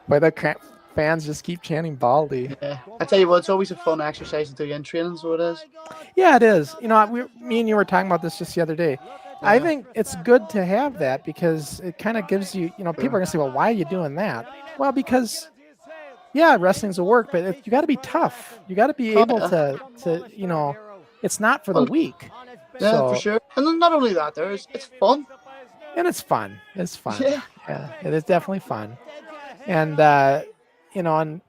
But the fans just keep chanting Baldy. Yeah. I tell you what, it's always a fun exercise to do in training, so it is. Yeah, it is. You know, me and you were talking about this just the other day. Yeah. I think it's good to have that because it kind of gives you, you know, people are going to say, well, why are you doing that? Well, because, yeah, wrestling's a work, but you got to be tough. You got to be able to, you know, it's not for the weak. Yeah, for sure. And then not only that, it's fun. And it's fun. It's fun. Yeah, it is definitely fun. And, you know, and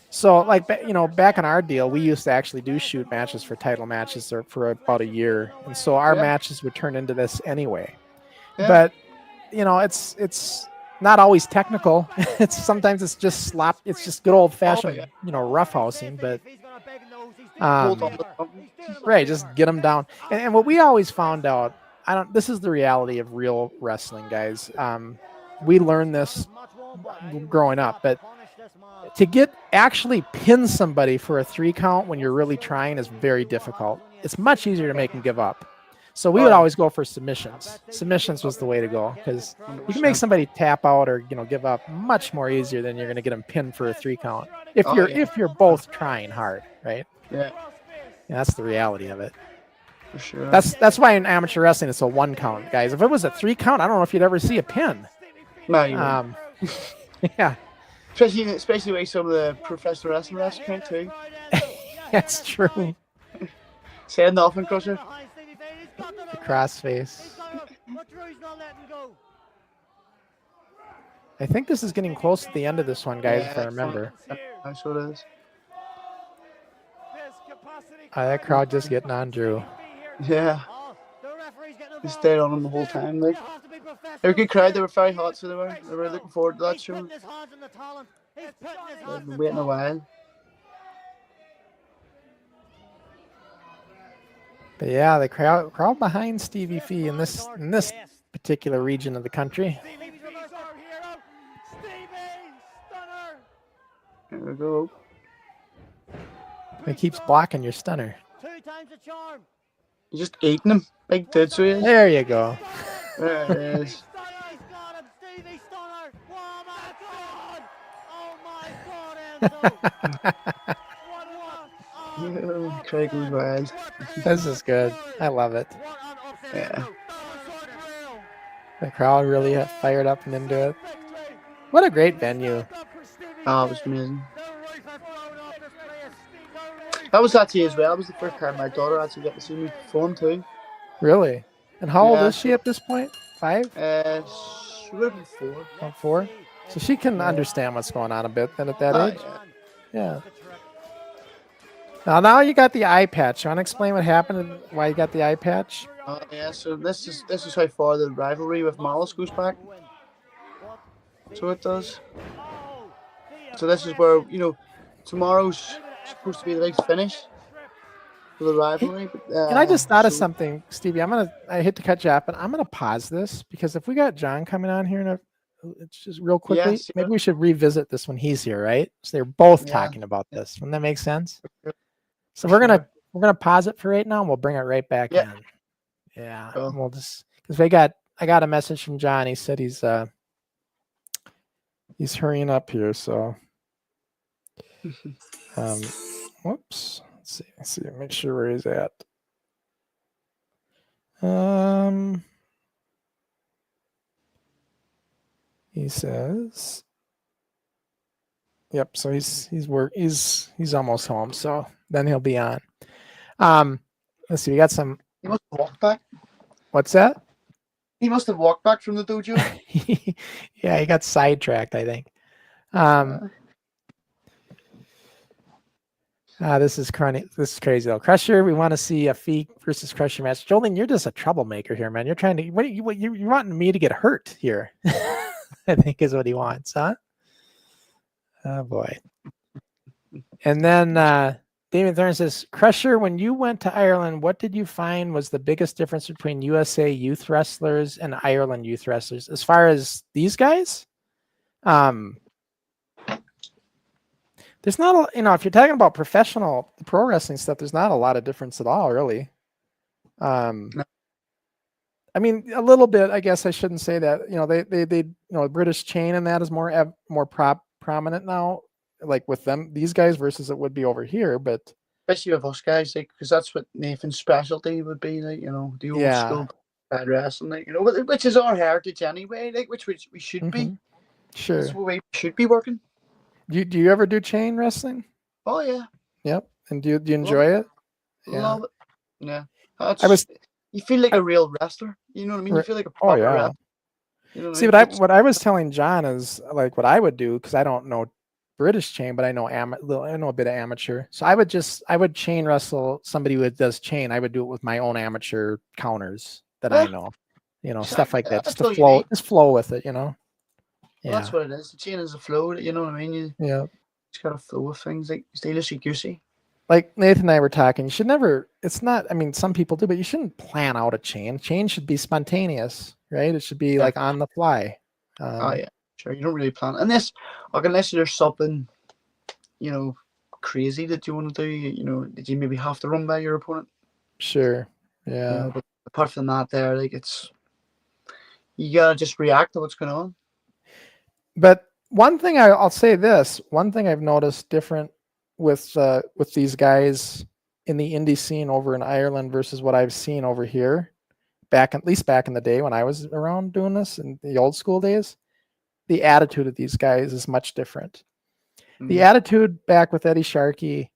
so like, you know, back in our deal, we used to actually do shoot matches for title matches for about a year. And so our matches would turn into this anyway. Yeah. But, you know, it's not always technical. Sometimes it's just slop. It's just good old fashioned, you know, roughhousing, but, right. Just get them down. And what we always found out, this is the reality of real wrestling, guys. We learned this growing up, but to actually pin somebody for a 3 count when you're really trying is very difficult. It's much easier to make them give up. So we would always go for submissions. Submissions was the way to go because you can make somebody tap out or, you know, give up much more easier than you're going to get them pinned for a 3 count if you're both trying hard, right? Yeah. That's the reality of it. For sure. That's why in amateur wrestling it's a 1 count, guys. If it was a 3 count, I don't know if you'd ever see a pin. No, you wouldn't. Yeah. Especially the way some of the professional wrestlers count too. That's true. Say nothing, Crusher. The crossface. I think this is getting close to the end of this one, guys, if I remember. That's what it is. That crowd just getting on Drew. Yeah. They stayed on him the whole time. Like, they were a good crowd. They were very hot, so they were looking forward to that show. They've been waiting a while. But yeah, the crowd behind Stevie Fee in this particular region of the country. There we go. He keeps blocking your stunner. You're just eating him. Big dude, so he is. There you go. There it is. Craig was wild. This is good. I love it. Yeah. The crowd really fired up and into it. What a great venue. Oh, it was amazing. That was actually as well. That was the first time my daughter actually got to see me perform too. Really? And how old is she at this point? 5? She would have been 4. About 4? So she can understand what's going on a bit then at that age? Yeah. Now you got the eye patch. You want to explain what happened and why you got the eye patch? Yeah, so this is how far the rivalry with Malice goes back. So it does. So this is where, tomorrow's supposed to be the big finish for the rivalry. But, and I just thought of something, Stevie. I hate to cut you off, but I'm gonna pause this because if we got John coming on here it's just real quickly, yes, maybe we should revisit this when he's here, right? So they're both talking about this. Wouldn't that make sense? So we're gonna pause it for right now and we'll bring it right back in. Yeah. Cool. And we'll just because I got a message from John. He said he's hurrying up here, so whoops. Let's see, make sure where he's at. He says, yep, so he's almost home, so then he'll be on. Let's see, we got some. He must have walked back. What's that? He must have walked back from the dojo. Yeah, he got sidetracked, I think. This is crazy though. Crusher, we want to see a Fee versus Crusher match. Jolene, you're just a troublemaker here, man. You're trying to you're wanting me to get hurt here. I think is what he wants, huh? Oh boy. And then David Thorne says, Crusher, when you went to Ireland, what did you find was the biggest difference between USA youth wrestlers and Ireland youth wrestlers? As far as these guys, there's not a, if you're talking about professional pro wrestling stuff, there's not a lot of difference at all, really. I mean, a little bit, I guess I shouldn't say that. They British chain and that is more prominent now, like with these guys versus it would be over here, but especially with us guys, like, because that's what Nathan's specialty would be, like, the old school bad wrestling, like, which is our heritage anyway, like, which we should be. Sure, that's what we should be working. Do you ever do chain wrestling? Oh yeah. Yep. And do you enjoy it? Love it. Yeah. You feel like a real wrestler. You know what I mean? You feel like a proper wrestler. You know what I was telling John is like what I would do, because I don't know British chain, but I know a bit of amateur. So I would chain wrestle somebody who does chain. I would do it with my own amateur counters that I know. Stuff like that. Just to flow with it, Well, that's what it is. The chain is a flow. You know what I mean? You just gotta flow with things, like stay loosey goosey. Like Nathan and I were talking, you should never. It's not. I mean, some people do, but you shouldn't plan out a chain. Chain should be spontaneous, right? It should be like on the fly. Sure. You don't really plan unless there's something, crazy that you want to do. Did you maybe have to run by your opponent? Sure. Yeah. But apart from that, you gotta just react to what's going on. But one thing I'll say this. One thing I've noticed different with these guys in the indie scene over in Ireland versus what I've seen over here, at least back in the day when I was around doing this in the old school days, the attitude of these guys is much different. The attitude back with Eddie Sharkey,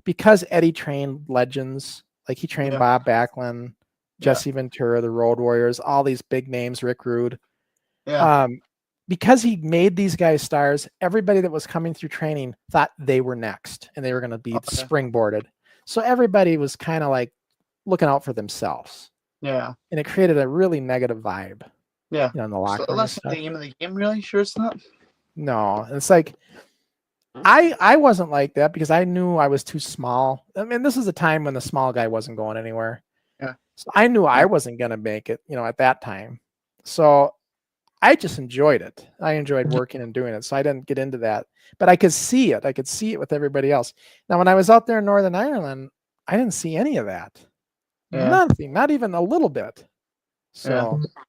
because Eddie trained legends, like he trained Bob Backlund, Jesse Ventura, the Road Warriors, all these big names, Rick Rude. Because he made these guys stars, everybody that was coming through training thought they were next and they were going to be springboarded. So everybody was kind of like looking out for themselves. Yeah. And it created a really negative vibe. Yeah. In the locker room. That's not the aim of the game, really. Sure, it's not. No. It's like, I wasn't like that because I knew I was too small. I mean, this is a time when the small guy wasn't going anywhere. So I knew I Yeah. wasn't going to make it, at that time. So I just enjoyed it. I enjoyed working and doing it. So I didn't get into that, but I could see it. I could see it with everybody else. Now, when I was out there in Northern Ireland, I didn't see any of that. Yeah. Nothing, not even a little bit. So, Yeah.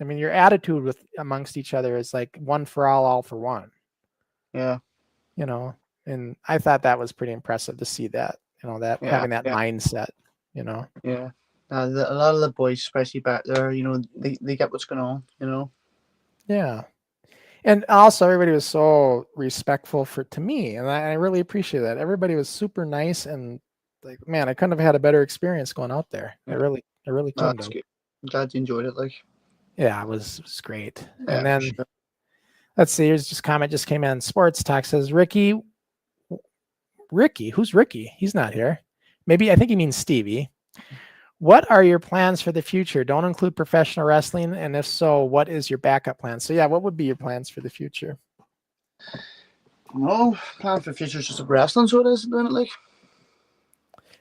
I mean, your attitude with amongst each other is like one for all for one, Yeah. and I thought that was pretty impressive to see that, that Yeah. having that Yeah. mindset, Yeah. A lot of the boys, especially back there, they get what's going on. Yeah. And also everybody was so respectful to me. And I really appreciate that. Everybody was super nice and like, man, I couldn't have had a better experience going out there. Yeah. I really No, couldn't that's have. good. I'm glad you enjoyed it. Like, Yeah, it was great. yeah, And then for sure. let's see, here's just comment just came in. Sports Talk says, Ricky, who's Ricky? He's not here. Maybe I think he means Stevie. What are your plans for the future? Don't include professional wrestling. And if so, what is your backup plan? So yeah, what would be your plans for the future? No, plan for the future is just wrestling, so it is, isn't it? Like,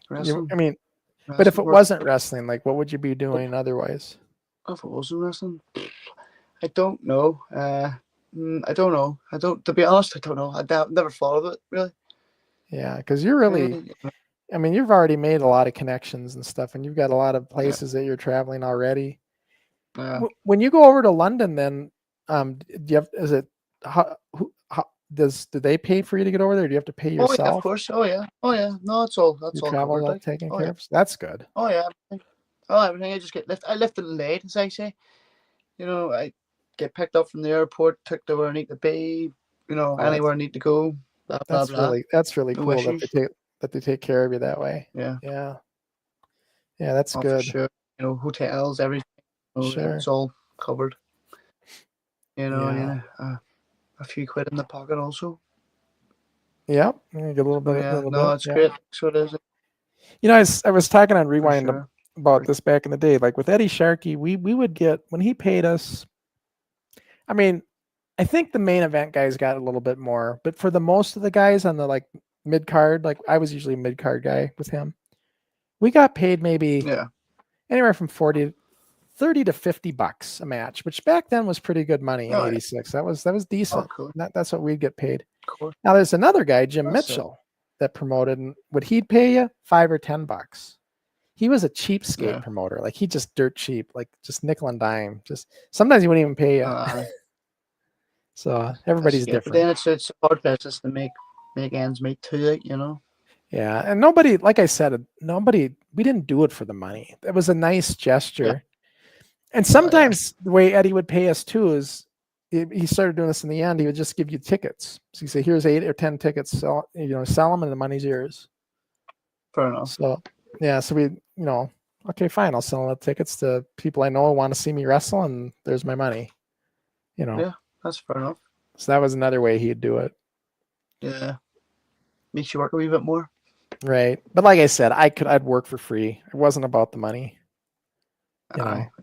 wrestling. But if it work. wasn't wrestling, like what would you be doing otherwise? If it wasn't wrestling, I don't know. I don't know. To be honest, I don't know. Never thought of it, really. Yeah, because you're really, you've already made a lot of connections and stuff, and you've got a lot of places that you're traveling already. Yeah. When you go over to London, then, do you have, is it, do they pay for you to get over there? Do you have to pay yourself? Oh yeah, of course. Oh yeah. No, that's all travel covered. Like, taken care of. That's good. Oh yeah. Everything. I just get lifted. I lifted late, as I say. I get picked up from the airport, took to where I need to be. Anywhere I need to go. Blah blah blah. That's really No cool issues. that they take care of you that way. Yeah. Yeah. Yeah, that's good. For sure. Hotels, everything. Sure. It's all covered. A few quid in the pocket also. Yep. You get a little bit. It's great. So it is. I was talking on Rewind about this back in the day. Like with Eddie Sharkey, we would get, when he paid us, I think the main event guys got a little bit more, but for the most of the guys on the like mid card, like I was usually a mid card guy with him, we got paid maybe anywhere from 30 to $50 a match, which back then was pretty good money in '86. That was decent. Oh, cool. That's what we'd get paid. Cool. Now there's another guy, Jim Mitchell, that promoted, and would he'd pay you $5 or $10. He was a cheapskate promoter. Like he just dirt cheap, like just nickel and dime. Just sometimes he wouldn't even pay you. So everybody's different. But then it's a hard business to make ends meet too, Yeah, and nobody, like I said, we didn't do it for the money. It was a nice gesture. Yeah. And sometimes the way Eddie would pay us too is he started doing this in the end. He would just give you tickets. So he'd say, here's 8 or 10 tickets, sell them and the money's yours. Fair enough. So yeah, so we, okay, fine. I'll sell the tickets to people I know want to see me wrestle, and there's my money. Yeah, that's fair enough. So that was another way he'd do it. Yeah. Makes you work a wee bit more. Right. But like I said, I'd work for free. It wasn't about the money.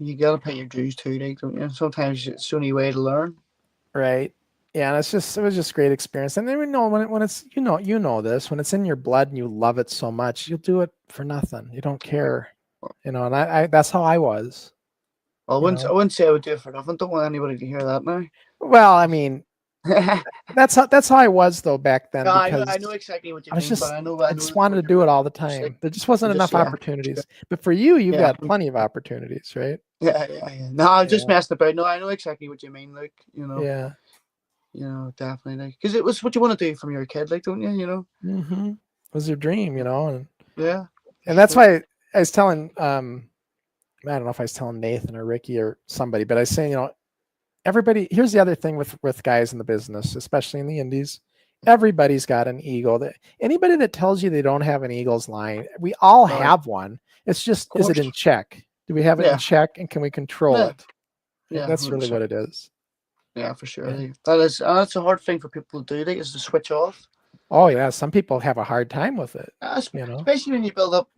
You gotta pay your dues too, like, don't you? Sometimes it's the only way to learn. Right. Yeah, and it was just great experience. And then when it's this, when it's in your blood and you love it so much, you'll do it for nothing. You don't care. And I that's how I was. I wouldn't say I would do it for nothing. Don't want anybody to hear that now. Well, that's how I was though back then. Because I know exactly what you mean. I just wanted to do it all the time. There just wasn't enough opportunities. But for you got plenty of opportunities, right? Yeah. No, I'm just messing about. No, I know exactly what you mean. Like, Yeah. Definitely. Like, because it was what you want to do from your kid, like, don't you? Mm-hmm. It was your dream, and yeah. And that's why I was telling, I don't know if I was telling Nathan or Ricky or somebody, but I was saying, everybody, here's the other thing with guys in the business, especially in the indies, everybody's got an ego. Anybody that tells you they don't have an ego's lying. We all have one. It's just, is it in check? Do we have it in check, and can we control it? Yeah, that's 100%. Really what it is. Yeah, for sure. Yeah. That's a hard thing for people to do, is to switch off. Oh yeah, some people have a hard time with it. Especially when you build up,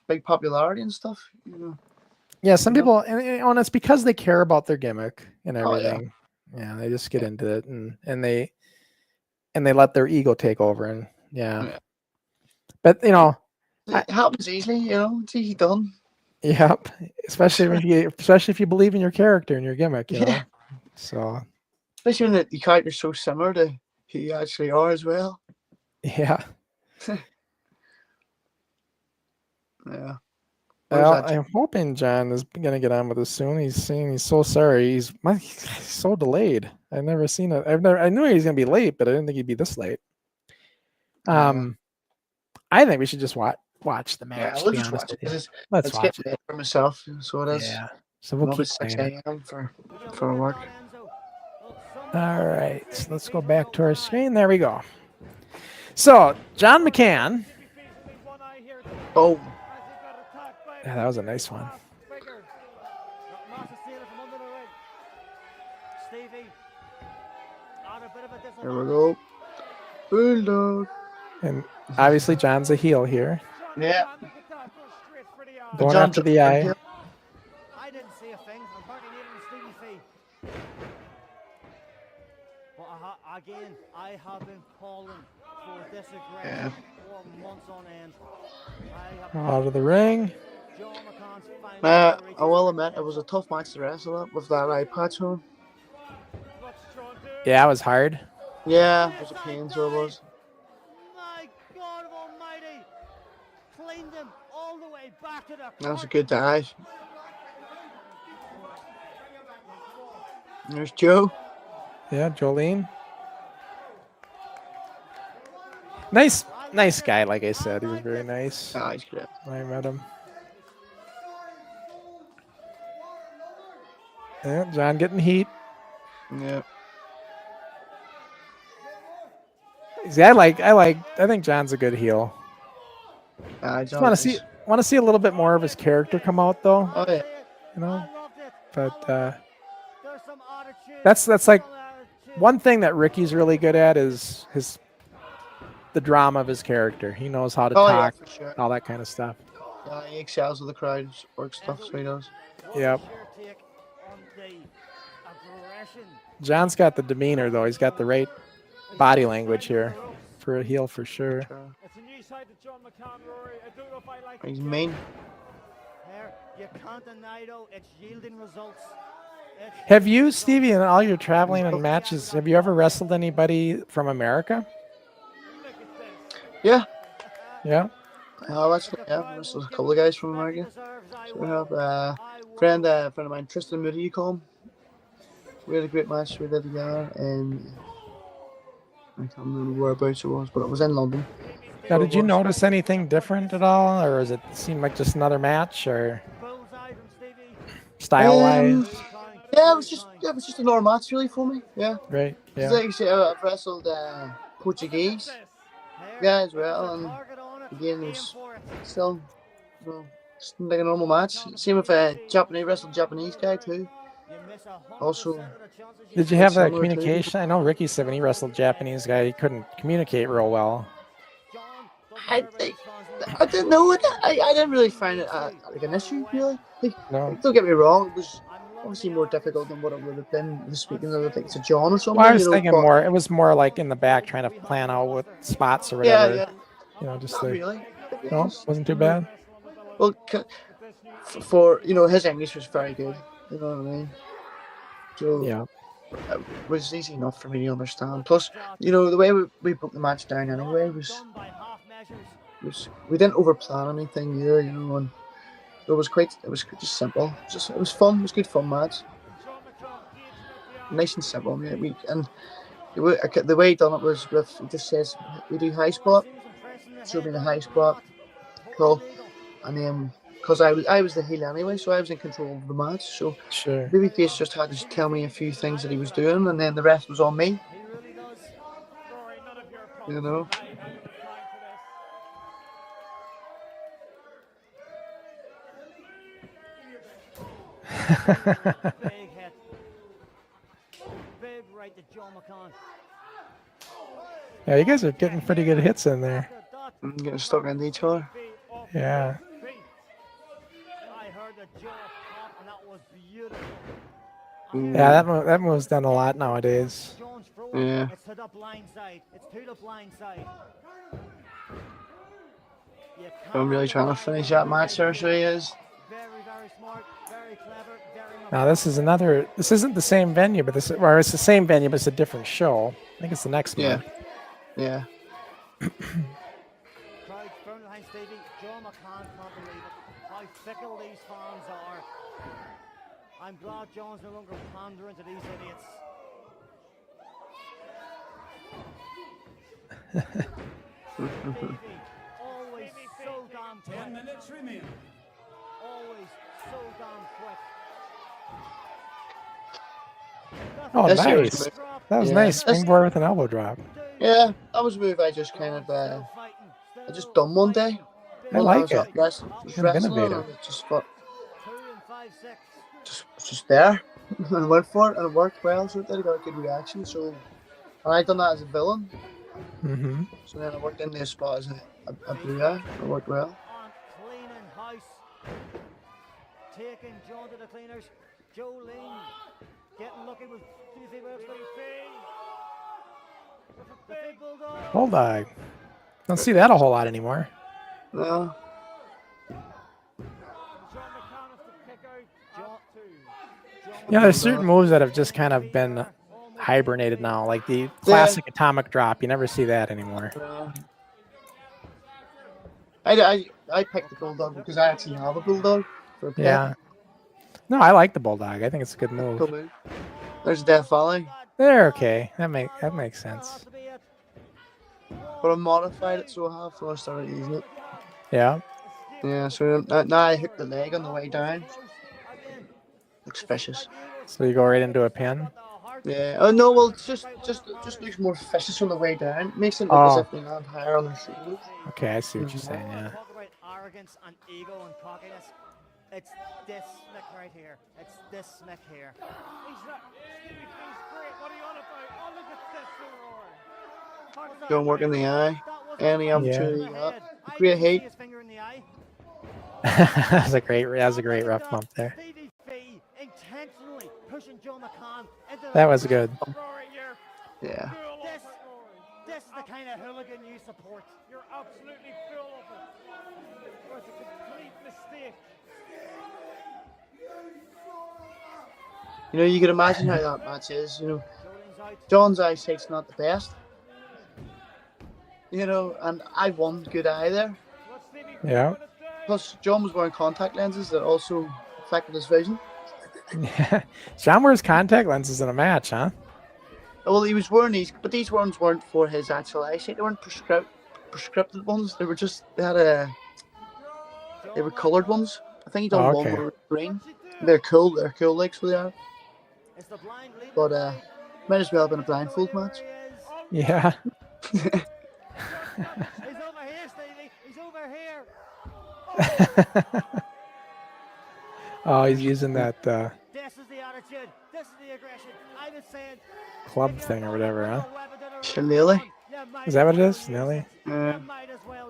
big popularity and stuff. Yeah, some people, and it's because they care about their gimmick and everything. Yeah, they just get into it, and they let their ego take over, and but it happens easily. It's easy done. Yep. Especially if you believe in your character and your gimmick, you Yeah. know. So Especially when the character's so similar to who you actually are as well. yeah. Yeah. Well, I'm hoping John is gonna get on with us soon. He's saying he's so sorry. He's so delayed. I've never seen it. I knew he was gonna be late, but I didn't think he'd be this late. I think we should just watch the match. Yeah, To we'll be just honest watch with it. you, It's let's watch getting it. late for myself, so it is. Yeah. So we'll keep 6 playing it. a.m. for work. All right. So let's go back to our screen. There we go. So John McCann. Oh, Yeah, that was a nice one. here we go. Bulldog. And obviously John's a heel here. Yeah. Going after the eye. I didn't see a thing. I'm hardly needing Stevie Fee. But again, I have been calling for this aggression for months on end. Out of the ring. I will admit it was a tough match to wrestle with that eye patch on. Yeah, it was hard. Yeah, it was a pain, so it was. My God Almighty! Cleaned them all the way back to the. That was a good dive. There's Joe. Yeah, Jolene. Nice guy, like I said. He was very nice. Ah, he's great. When I met him. Yeah, John getting heat. Yeah. See, I think John's a good heel. Just want to see a little bit more of his character come out though. Oh yeah. You know, but that's like one thing that Ricky's really good at is the drama of his character. He knows how to talk, for sure. all that kind of stuff. Yeah, he excels with the crowd work stuff, so he does. Yep. John's got the demeanor though. He's got the right body language here for a heel for sure. It's a new side to John McCann, Rory. I don't know if I like He's mean. You can't deny though, it's yielding results. Have you, Stevie, in all your traveling and matches, have you ever wrestled anybody from America? Yeah. Yeah. There's a couple of guys from America. So we have a friend of mine, Tristan Moody, you call him. We had a great match we did together, and I can't remember whereabouts it was, but it was in London. Now, did you notice anything different at all, or does it seem like just another match, or style-wise? Yeah, it was just a normal match really for me. Yeah. Right. Yeah. Like you say, I've wrestled Portuguese guy as well, and again, it was still just like a normal match. Same with wrestled Japanese guy too. Also, did you have that communication? I know Ricky said when he wrestled Japanese guy, he couldn't communicate real well. I didn't know it. I didn't really find it like an issue really. No. Don't get me wrong, it was obviously more difficult than what it would have been speaking of to John or something. Well, I was thinking more. It was more like in the back, trying to plan out what spots or whatever. Yeah. You know, just Not really. No, wasn't too bad. Well, for his English was very good. You know what I mean? So yeah, it was easy enough for me to understand. Plus, the way we broke the match down anyway was we didn't overplan anything either. And it was just simple. It was fun. It was a good fun match. Nice and simple. And the way he done it was he just says we do high spot. Showed me the high spot. Cool. And then because I was the heel anyway, so I was in control of the match. So sure. Babyface just had to tell me a few things that he was doing, and then the rest was on me. You know. Big hit. Big right to John McCann. Yeah, you guys are getting pretty good hits in there. I'm getting stuck into each other. Yeah. I heard the jaw pop, and that was beautiful. Yeah, that move's done a lot nowadays. Yeah. It's to the blind side. It's to the blind side. I'm really trying to finish that match there, so he is. Very very smart, very clever, very Now this is another. This isn't the same venue, but this, or it's the same venue, but it's a different show. I think it's the next Yeah. month. Yeah. crowd thrown behind Stevie. John McCann can't believe it. How fickle these fans are. I'm glad John's no longer pandering to these idiots. Stevie, always so damn quick. 10 minutes remain. Always so damn quick. Oh, That's your nice. move. That was Yeah. nice. That's- Springboard with an elbow drop. Yeah, that was a move I just kind of I just done one day. I like it. Just Kind of wrestling innovative. and it just thought, 2 and 5 6. just there and went for it and it worked well. So I got a good reaction. So and I done that as a villain. Mm-hmm. So then I worked in this spot as a blue guy. It worked well. On cleaning house. Taking John to the cleaners. Jolene getting lucky with Stevie Fee. The big bulldog. Bulldog. Don't see that a whole lot anymore. No. Yeah, there's certain moves that have just kind of been hibernated now, like the classic atomic drop. You never see that anymore. I picked the bulldog because I actually have a bulldog for a pet. Yeah. No, I like the bulldog. I think it's a good move. Cool move. There's Death Valley, They're okay. That makes sense. but I modified it so I have when I started using it. Yeah. Yeah, so now I hooked the leg on the way down. Looks vicious. So you go right into a pin. Yeah. Oh no, well, it just looks more vicious on the way down. Makes it look as if they land higher on their shoulders. Okay, I see what you're saying. Yeah. Talk about arrogance and ego and cockiness. It's this Mick right here. It's this Mick here. Don't work in the eye. Any opportunity you got. Great hate. His finger in the eye. That was a great rough bump there. Stevie Fee intentionally pushing John McCann into That was good. Yeah. This is the kind of hooligan you support. You're absolutely full of it. It was a complete mistake. You know, you can imagine how that match is. You know, John's eyesight's not the best. You know, and I won good eye there. Yeah. Plus, John was wearing contact lenses that also affected his vision. Yeah. John wears contact lenses in a match, huh? Well, he was wearing these, but these ones weren't for his actual eyesight. They weren't prescripted ones. They were just they were coloured ones. I think he done one with green. They're cool. They're cool legs for the eye. But might as well have been a blindfold match. Yeah. He's over here, Stevie. He's over here. Oh, he's using that This is the attitude. This is the aggression. I was saying. club thing or whatever, huh? Shillelagh. Is that what it is? Nelly?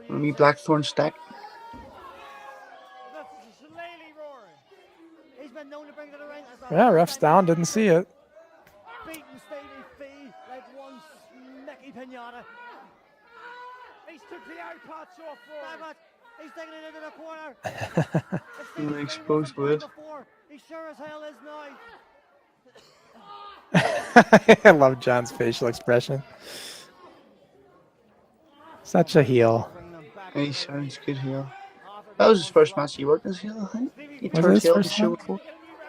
Me Blackthorn stack. He's been known to bring to the ring as Yeah, ref's down. Didn't see it. beating Stevie Fee like one sneaky pinata. He's took the eye patch off for him. He's taking it into the corner. An exposed wood. He sure as hell is now. I love John's facial expression. Such a heel. He sounds good heel. That was his first match he worked as heel, I think. He Was it turned his heel the first show match? before.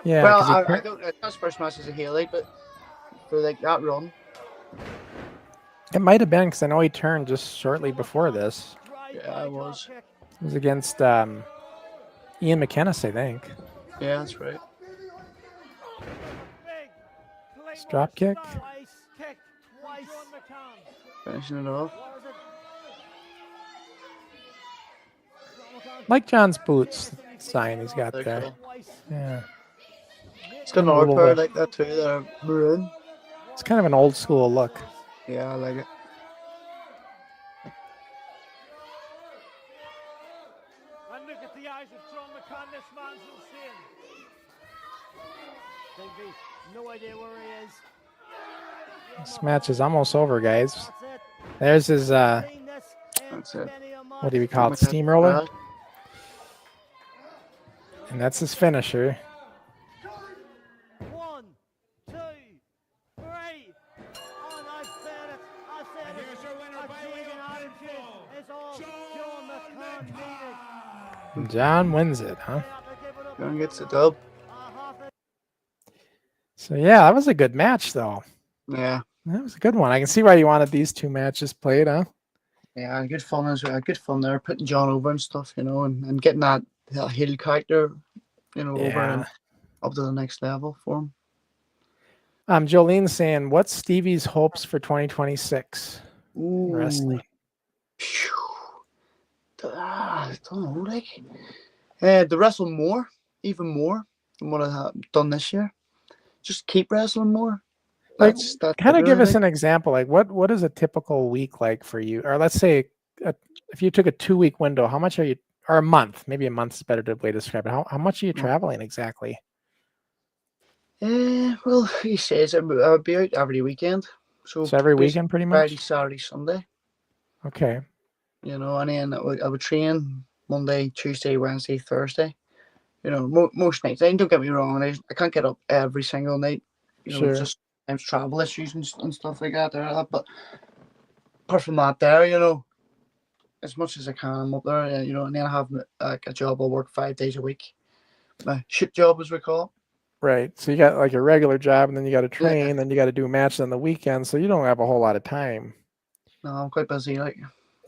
Yeah. Well, 'cause he I turned- don't know. That's his first match as a heel, like, but for like that run. it might have been because I know he turned just shortly before this. Yeah, I was. It was against Ian McKennis, I think. Yeah, that's right. Drop kick. Twice, kick, twice. Finishing it off. What was it? Like John's boots sign he's got They're there. cool. Yeah. It's got an Little, arm like that too. They're maroon. It's kind of an old school look. Yeah, I like it. And look at the eyes of John McCann. This man's insane. Stevie, no idea where he is. This match is almost over, guys. That's it. There's his Seen this in That's it. many a what do we match. call it? Steamroller. And that's his finisher. 1, 2, 3. And I said it. I said And it. here's your winner A by dream way of attitude is all John McCann needed. And John wins it, huh? John gets the dub. So yeah, that was a good match, though. Yeah. That was a good one. I can see why you wanted these two matches played, huh? Yeah, good fun as well. Good fun there, putting John over and stuff, you know, and getting that heel character, you know, over Yeah. and up to the next level for him. Jolene's saying, what's Stevie's hopes for 2026 Ooh. wrestling? Phew. I don't know, like, to wrestle more, even more than what I have done this year. Just keep wrestling more. Like, That's kind of it, give us really. an example. Like, what is a typical week like for you? Or let's say, if you took a 2-week window, how much are you? Or a month? Maybe a month's a better way to describe it. How much are you traveling exactly? Well, he says I would be out every weekend. So every basically weekend, pretty Friday, much. Saturday, Sunday. Okay. You know, and then I would train Monday, Tuesday, Wednesday, Thursday. You know, most nights. And don't get me wrong, I can't get up every single night. You know, Sure. just sometimes travel issues and stuff like that. But apart from that, there, you know, as much as I can, I'm up there. You know, and then I have like a job. I work 5 days a week. My shit job, as we call it. Right. So you got like a regular job, and then you got to train, Yeah. then you got to do matches on the weekend. So you don't have a whole lot of time. No, I'm quite busy. Like,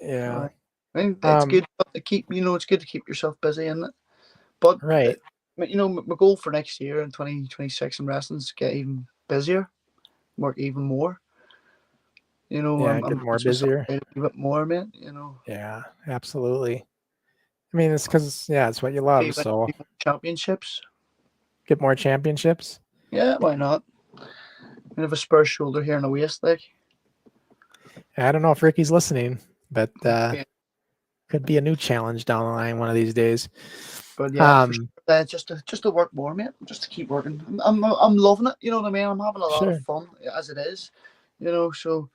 Yeah. I mean, it's good to keep. You know, it's good to keep yourself busy, isn't it? But Right. You know, my goal for next year in 2026 in wrestling is to get even busier, work even more. You know, Yeah, I'm get more busier. a bit more, man. You know. Yeah, absolutely. I mean, it's because it's what you love. So Championships. get more championships. Yeah, why not? I have a spur shoulder here in the waist, like. I don't know if Ricky's listening, but Yeah. could be a new challenge down the line one of these days. But yeah, for sure, just to work more, mate. Just to keep working. I'm loving it. You know what I mean? I'm having a lot of fun as it is. You know, so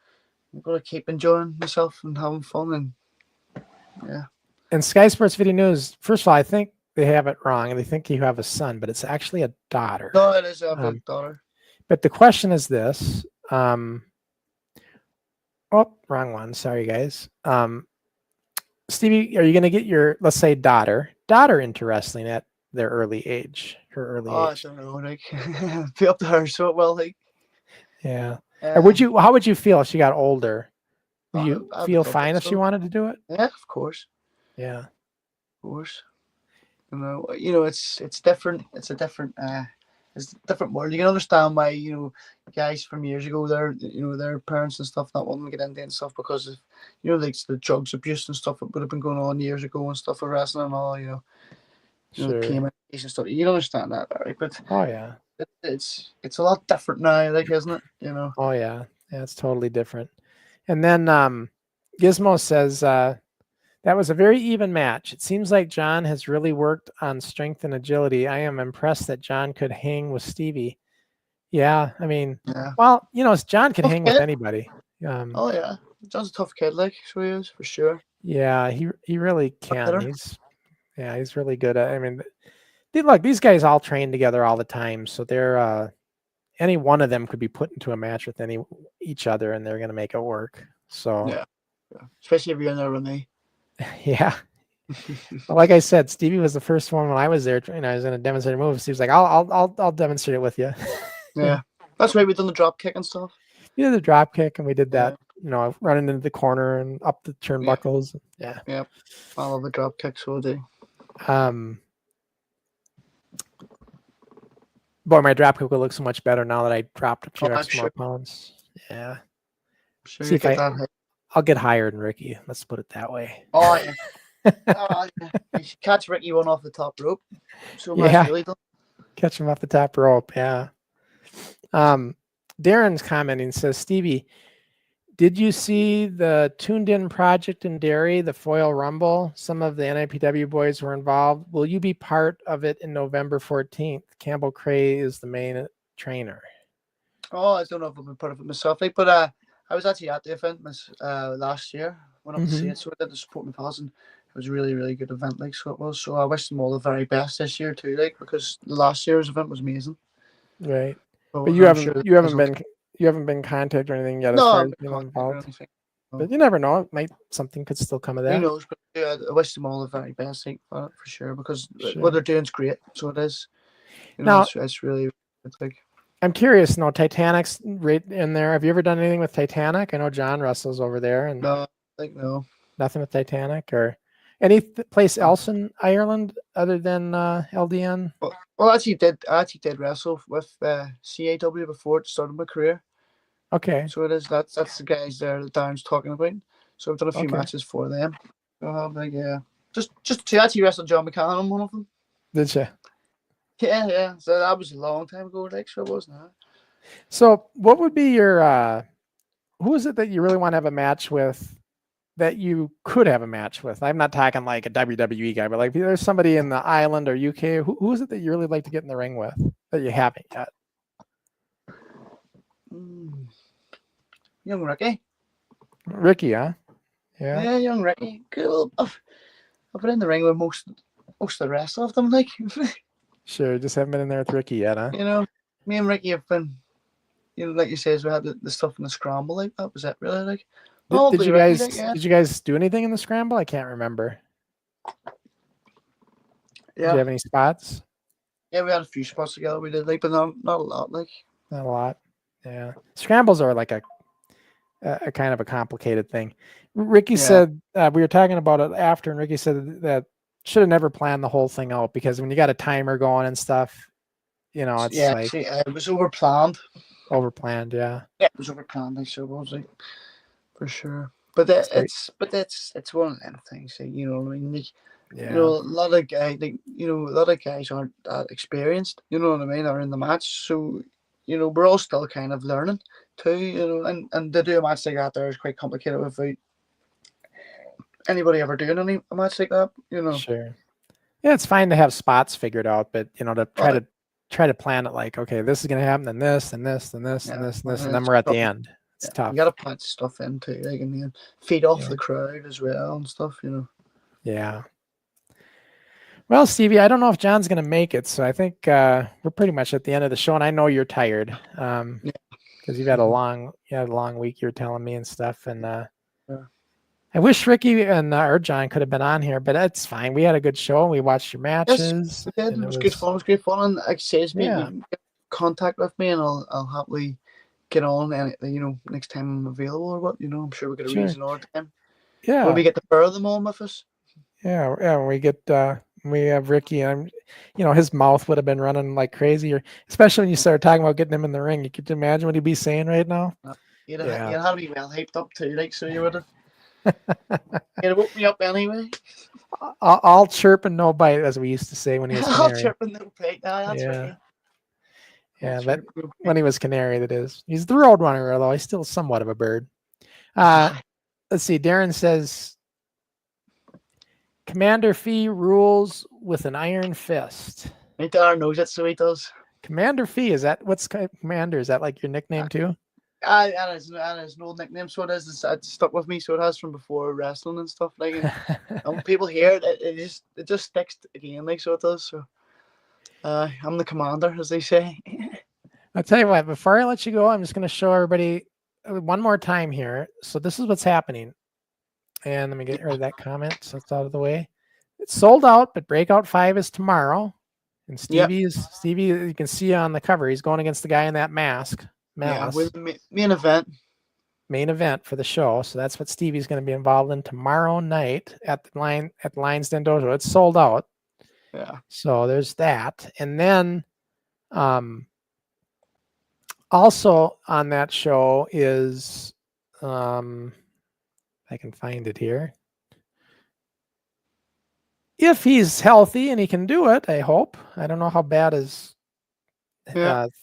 I'm gonna keep enjoying myself and having fun, and yeah. And Sky Sports Video News, first of all, I think they have it wrong. They think you have a son, but it's actually a daughter. No, it is a daughter. But the question is this. Oh, wrong one. Sorry, guys. Stevie, are you going to get your, let's say, daughter into wrestling at their early age, her early age? I don't know, like, be up to her, so well, like. Yeah. Or how would you feel if she got older? Would you feel fine if she wanted to do it? Yeah, of course. Yeah. Of course. You know, it's different. It's a different world. You can understand why, you know, guys from years ago, their parents and stuff not wanting to get into and stuff because of, you know, like the drugs abuse and stuff that would have been going on years ago and stuff with wrestling and all, you know, the payment and stuff. You can understand that, right? But yeah, it's a lot different now, like, isn't it? You know. Oh yeah, it's totally different. And then Gizmo says that was a very even match. It seems like John has really worked on strength and agility. I am impressed that John could hang with Stevie. Yeah, I mean, well, you know, John can hang with anybody. Oh yeah, John's a tough kid, like, so he is for sure. Yeah, he really can. He's really good at. I mean, look, these guys all train together all the time, so they're any one of them could be put into a match with each other, and they're going to make it work. So yeah, especially if you're in there with me. Yeah. Well, like I said, Stevie was the first one when I was there. You know, I was going to demonstrate a move. Steve's like, I'll demonstrate it with you. Yeah, that's why we've done the drop kick and stuff. We did the drop kick, and we did that. You know, running into the corner and up the turnbuckles. Yeah. I love the drop kick, so I do. Boy, my drop kick will look so much better now that I dropped a few extra more pounds. Yeah. Sure. See if I'll get higher than Ricky. Let's put it that way. Oh yeah. You should catch Ricky one off the top rope. So really done. Catch him off the top rope. Yeah. Darren's commenting, says, Stevie, did you see the Tuned In Project in Derry, the Foil Rumble? Some of the NIPW boys were involved. Will you be part of it in November 14th? Campbell Cray is the main trainer. Oh, I don't know if I've been part of it myself, like, but I was actually at the event last year. Went up to see it, so I did to support my pals, and It was a really, really good event, like, so it was. So I wish them all the very best this year too, like, because last year's event was amazing. Right. So, But and I'm sure you haven't it's been okay. you haven't been contacted or anything yet as No, far I'm as not being contacting or involved. anything. But you never know. It might something could still come of Who that. knows? But yeah, I wish them all the very best, like, for sure, because Sure. what they're doing is great. So it is. You know, Now- it's really, it's like. I'm curious, no, Titanic's right in there. Have you ever done anything with Titanic? I know John wrestles over there, and No, like no. nothing with Titanic or any place else in Ireland other than LDN. Well, I actually did wrestle with CAW before it started my career. Okay, So it is that's the guys there that Darren's talking about. So I've done a few Okay. matches for them. So I'm like, yeah, just to actually wrestle John McCann on one of them. did you? Yeah. So that was a long time ago, like, so it wasn't that. So, what would be your who is it that you really want to have a match with? That you could have a match with. I'm not talking like a WWE guy, but like if there's somebody in the island or UK. Who is it that you really like to get in the ring with that you haven't yet? Young Ricky. Ricky, huh? Yeah. Yeah, young Ricky. Cool. I've been in the ring with most of the rest of them, like. Sure. Just haven't been in there with Ricky yet, huh? You know, me and Ricky have been, you know, like you say, we had the stuff in the scramble, like that was it, really, like. Did you guys Ricky, yeah. did you guys do anything in the scramble? I can't remember. Did Yeah, you have any spots? yeah, we had a few spots together. We did, like, but not a lot, like. Not a lot. Yeah. Scrambles are like a kind of a complicated thing. Ricky Yeah. said we were talking about it after, and Ricky said that should have never planned the whole thing out because when you got a timer going and stuff, you know, it's Yeah, like see, it was over planned. over planned. Yeah. Yeah, it was over planned, like, so it was, like, for sure. But it's one of them things, like, you know what I mean? Like, Yeah. you know, a lot of guys aren't that experienced. You know what I mean? Are in the match, so you know we're all still kind of learning too. You know, and to do a match like that there is quite complicated without anybody ever doing a match like that. You know, Sure. Yeah, it's fine to have spots figured out, but you know, to try to plan it like, okay, this is gonna happen, and this, and this, and this, and this, and this, and then we're at the end. It's tough. You gotta put stuff into, like, and then feed off Yeah. the crowd as well and stuff. You know. Yeah. Well, Stevie, I don't know if John's going to make it, so I think we're pretty much at the end of the show, and I know you're tired because you've had a long week. You're telling me and stuff, and I wish Ricky and or John could have been on here, but it's fine. We had a good show. We watched your matches. Yes, we did. And It was good fun. It was great fun. And like I say, you can get contact with me, and I'll happily get on. And you know, next time I'm available or what, you know, I'm sure we could arrange another time. Yeah. When we get the pair of them on with us. Yeah. When we get we have Ricky, and you know, his mouth would have been running like crazy, or especially when you started talking about getting him in the ring. You could imagine what he'd be saying right now. You'd have to be well hyped up too, like, so you would have. You'd have woke me up anyway. All chirp and no bite, as we used to say when he was Canary. All chirp and no bite. That's right. Yeah, but when he was Canary, that is. He's the road runner, although he's still somewhat of a bird. Let's see. Darren says, Commander Fee rules with an iron fist. My Darren knows it, so he does. Commander Fee, is that what's Commander? Is that like your nickname too? That is an old nickname, so it is. It's stuck with me, so it has from before wrestling and stuff. Like, and when people hear it, it just sticks again, like, so it does. So, I'm the commander, as they say. I'll tell you what. Before I let you go, I'm just going to show everybody one more time here. So this is what's happening, and let me get rid of that comment so it's out of the way. It's sold out, but Breakout 5 is tomorrow, and Stevie, you can see on the cover, he's going against the guy in that mask. Yeah, with the main event for the show. So that's what Stevie's going to be involved in tomorrow night at the Lions Den Dojo. It's sold out. Yeah. So there's that. And then also on that show is I can find it here. If he's healthy and he can do it, I hope. I don't know how bad his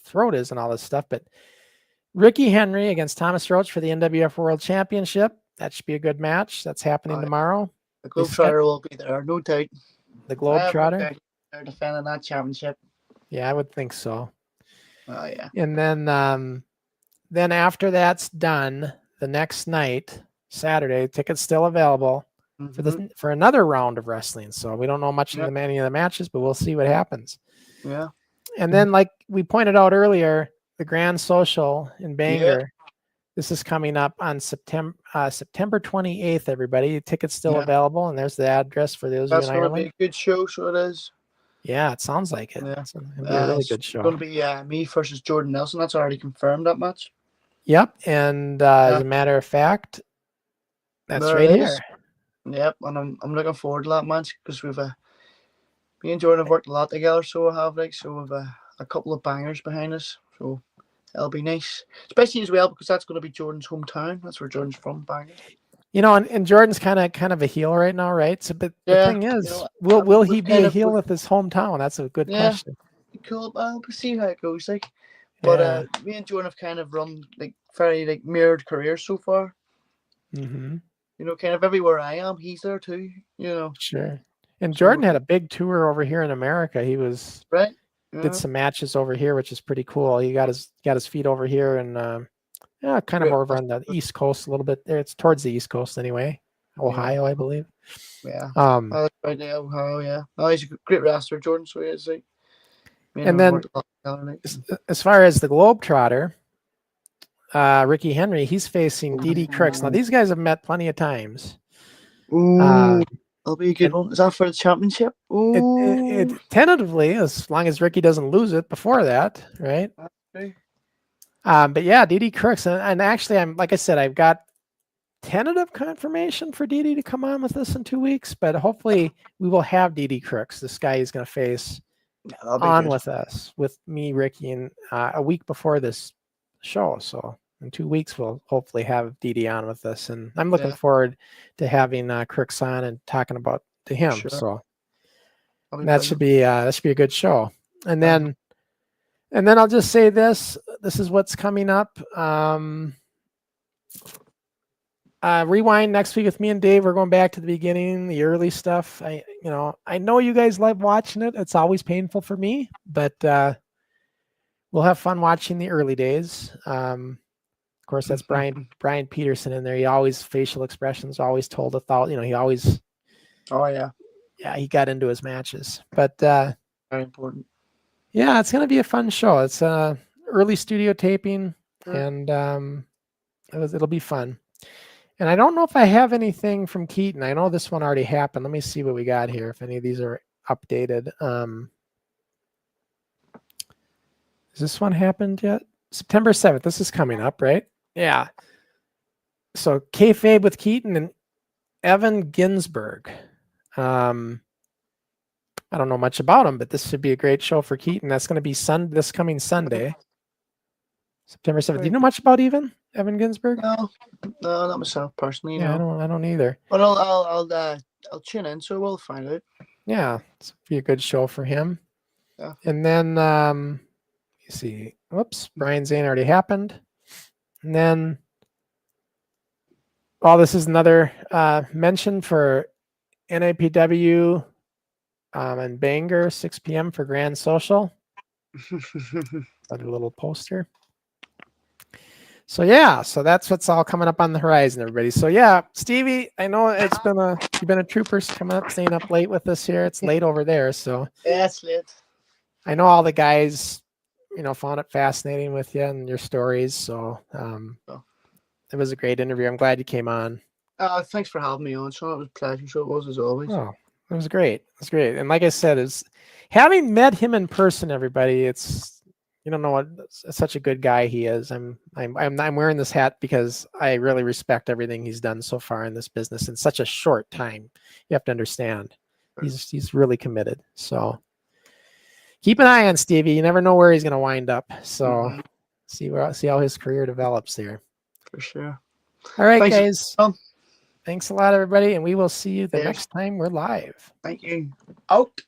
throat is and all this stuff, but Ricky Henry against Thomas Roach for the NWF World Championship. That should be a good match. That's happening tomorrow. The Globetrotter will be there, no doubt. The Globetrotter? They're defending that championship. Yeah, I would think so. Oh, yeah. And then after that's done, the next night, Saturday, tickets still available. for this for another round of wrestling. So we don't know much of any of the matches, but we'll see what happens. Yeah. And then, like we pointed out earlier, the Grand Social in Bangor. This is coming up on September 28th. Everybody, tickets still available, and there's the address for those of you in Ireland. That's going to be a good show. So it is. Yeah, it sounds like it. Yeah. It's going to be a really good show. It's going to be me versus Jordan Nelson. That's already confirmed, that match. Yep, and as a matter of fact, that's right here. Yep, and I'm looking forward to that match because me and Jordan have worked a lot together, so we have so we've a couple of bangers behind us, so it'll be nice, especially as well because that's going to be Jordan's hometown. That's where Jordan's from, Bangor. You know, and Jordan's kind of a heel right now, right? So, but the thing is, will he be a heel with his hometown? That's a good question. Cool. We'll see how it goes, like. But me and Jordan have kind of run very mirrored careers so far. Mm-hmm. You know, kind of everywhere I am, he's there too. You know. Sure. And Jordan had a big tour over here in America. He was did some matches over here, which is pretty cool. He got his feet over here and kind of over on the East Coast a little bit there. It's towards the East Coast anyway. Ohio, I believe. Yeah. Right there, Ohio, yeah. Oh, he's a great wrestler, Jordan, so he is. And then as far as the Globetrotter, Ricky Henry, he's facing D.D. Crooks. Now these guys have met plenty of times. Ooh, that'll be a good one. Is that for the championship? It tentatively, as long as Ricky doesn't lose it before that, right? Okay. But yeah, D.D. Crooks, and actually, like I said, I've got tentative confirmation for D.D. to come on with us in 2 weeks, but hopefully we will have D.D. Crooks, this guy he's going to face, on with us, with me, Ricky, and a week before this show. So in 2 weeks, we'll hopefully have D.D. on with us, and I'm looking forward to having Crooks on and talking to him. Sure. So that should be a good show. And then I'll just say this is what's coming up. Rewind next week with me and Dave. We're going back to the beginning, the early stuff. I know you guys like watching it. It's always painful for me, but we'll have fun watching the early days. Of course, that's Brian Peterson in there. He always facial expressions, always told a thought. He always. Oh yeah. Yeah, he got into his matches, but very important. Yeah, it's gonna be a fun show. It's early studio taping, and it'll be fun. And I don't know if I have anything from Keaton. I know this one already happened. Let me see what we got here, if any of these are updated. Has this one happened yet? September 7th. This is coming up, right? Yeah. So Kayfabe with Keaton and Evan Ginsberg. I don't know much about him, but this should be a great show for Keaton. That's going to be this coming Sunday, September 7th. Do you know much about Evan Ginsberg? No, not myself personally. Yeah, no. I don't either. But I'll tune in, so we'll find out. Yeah, it's be a good show for him. Yeah. And then you see, whoops, Brian Zane already happened. And then, this is another mention for NIPW and Bangor, 6 p.m. for Grand Social. Another little poster. So yeah, so that's what's all coming up on the horizon, everybody. So yeah, Stevie, I know you've been a trooper coming up, staying up late with us here. It's late over there, so yeah, it's late. I know all the guys, found it fascinating with you and your stories. So it was a great interview. I'm glad you came on. Thanks for having me on, Sean. It was a pleasure. So it was, as always. Oh, it was great. It was great. And like I said, having met him in person, everybody, you don't know what such a good guy he is. I'm wearing this hat because I really respect everything he's done so far in this business in such a short time. You have to understand, he's really committed. So keep an eye on Stevie. You never know where he's going to wind up. So see how his career develops there. For sure. All right, guys. Thanks a lot, everybody, and we will see you the next time we're live. Thank you. Out.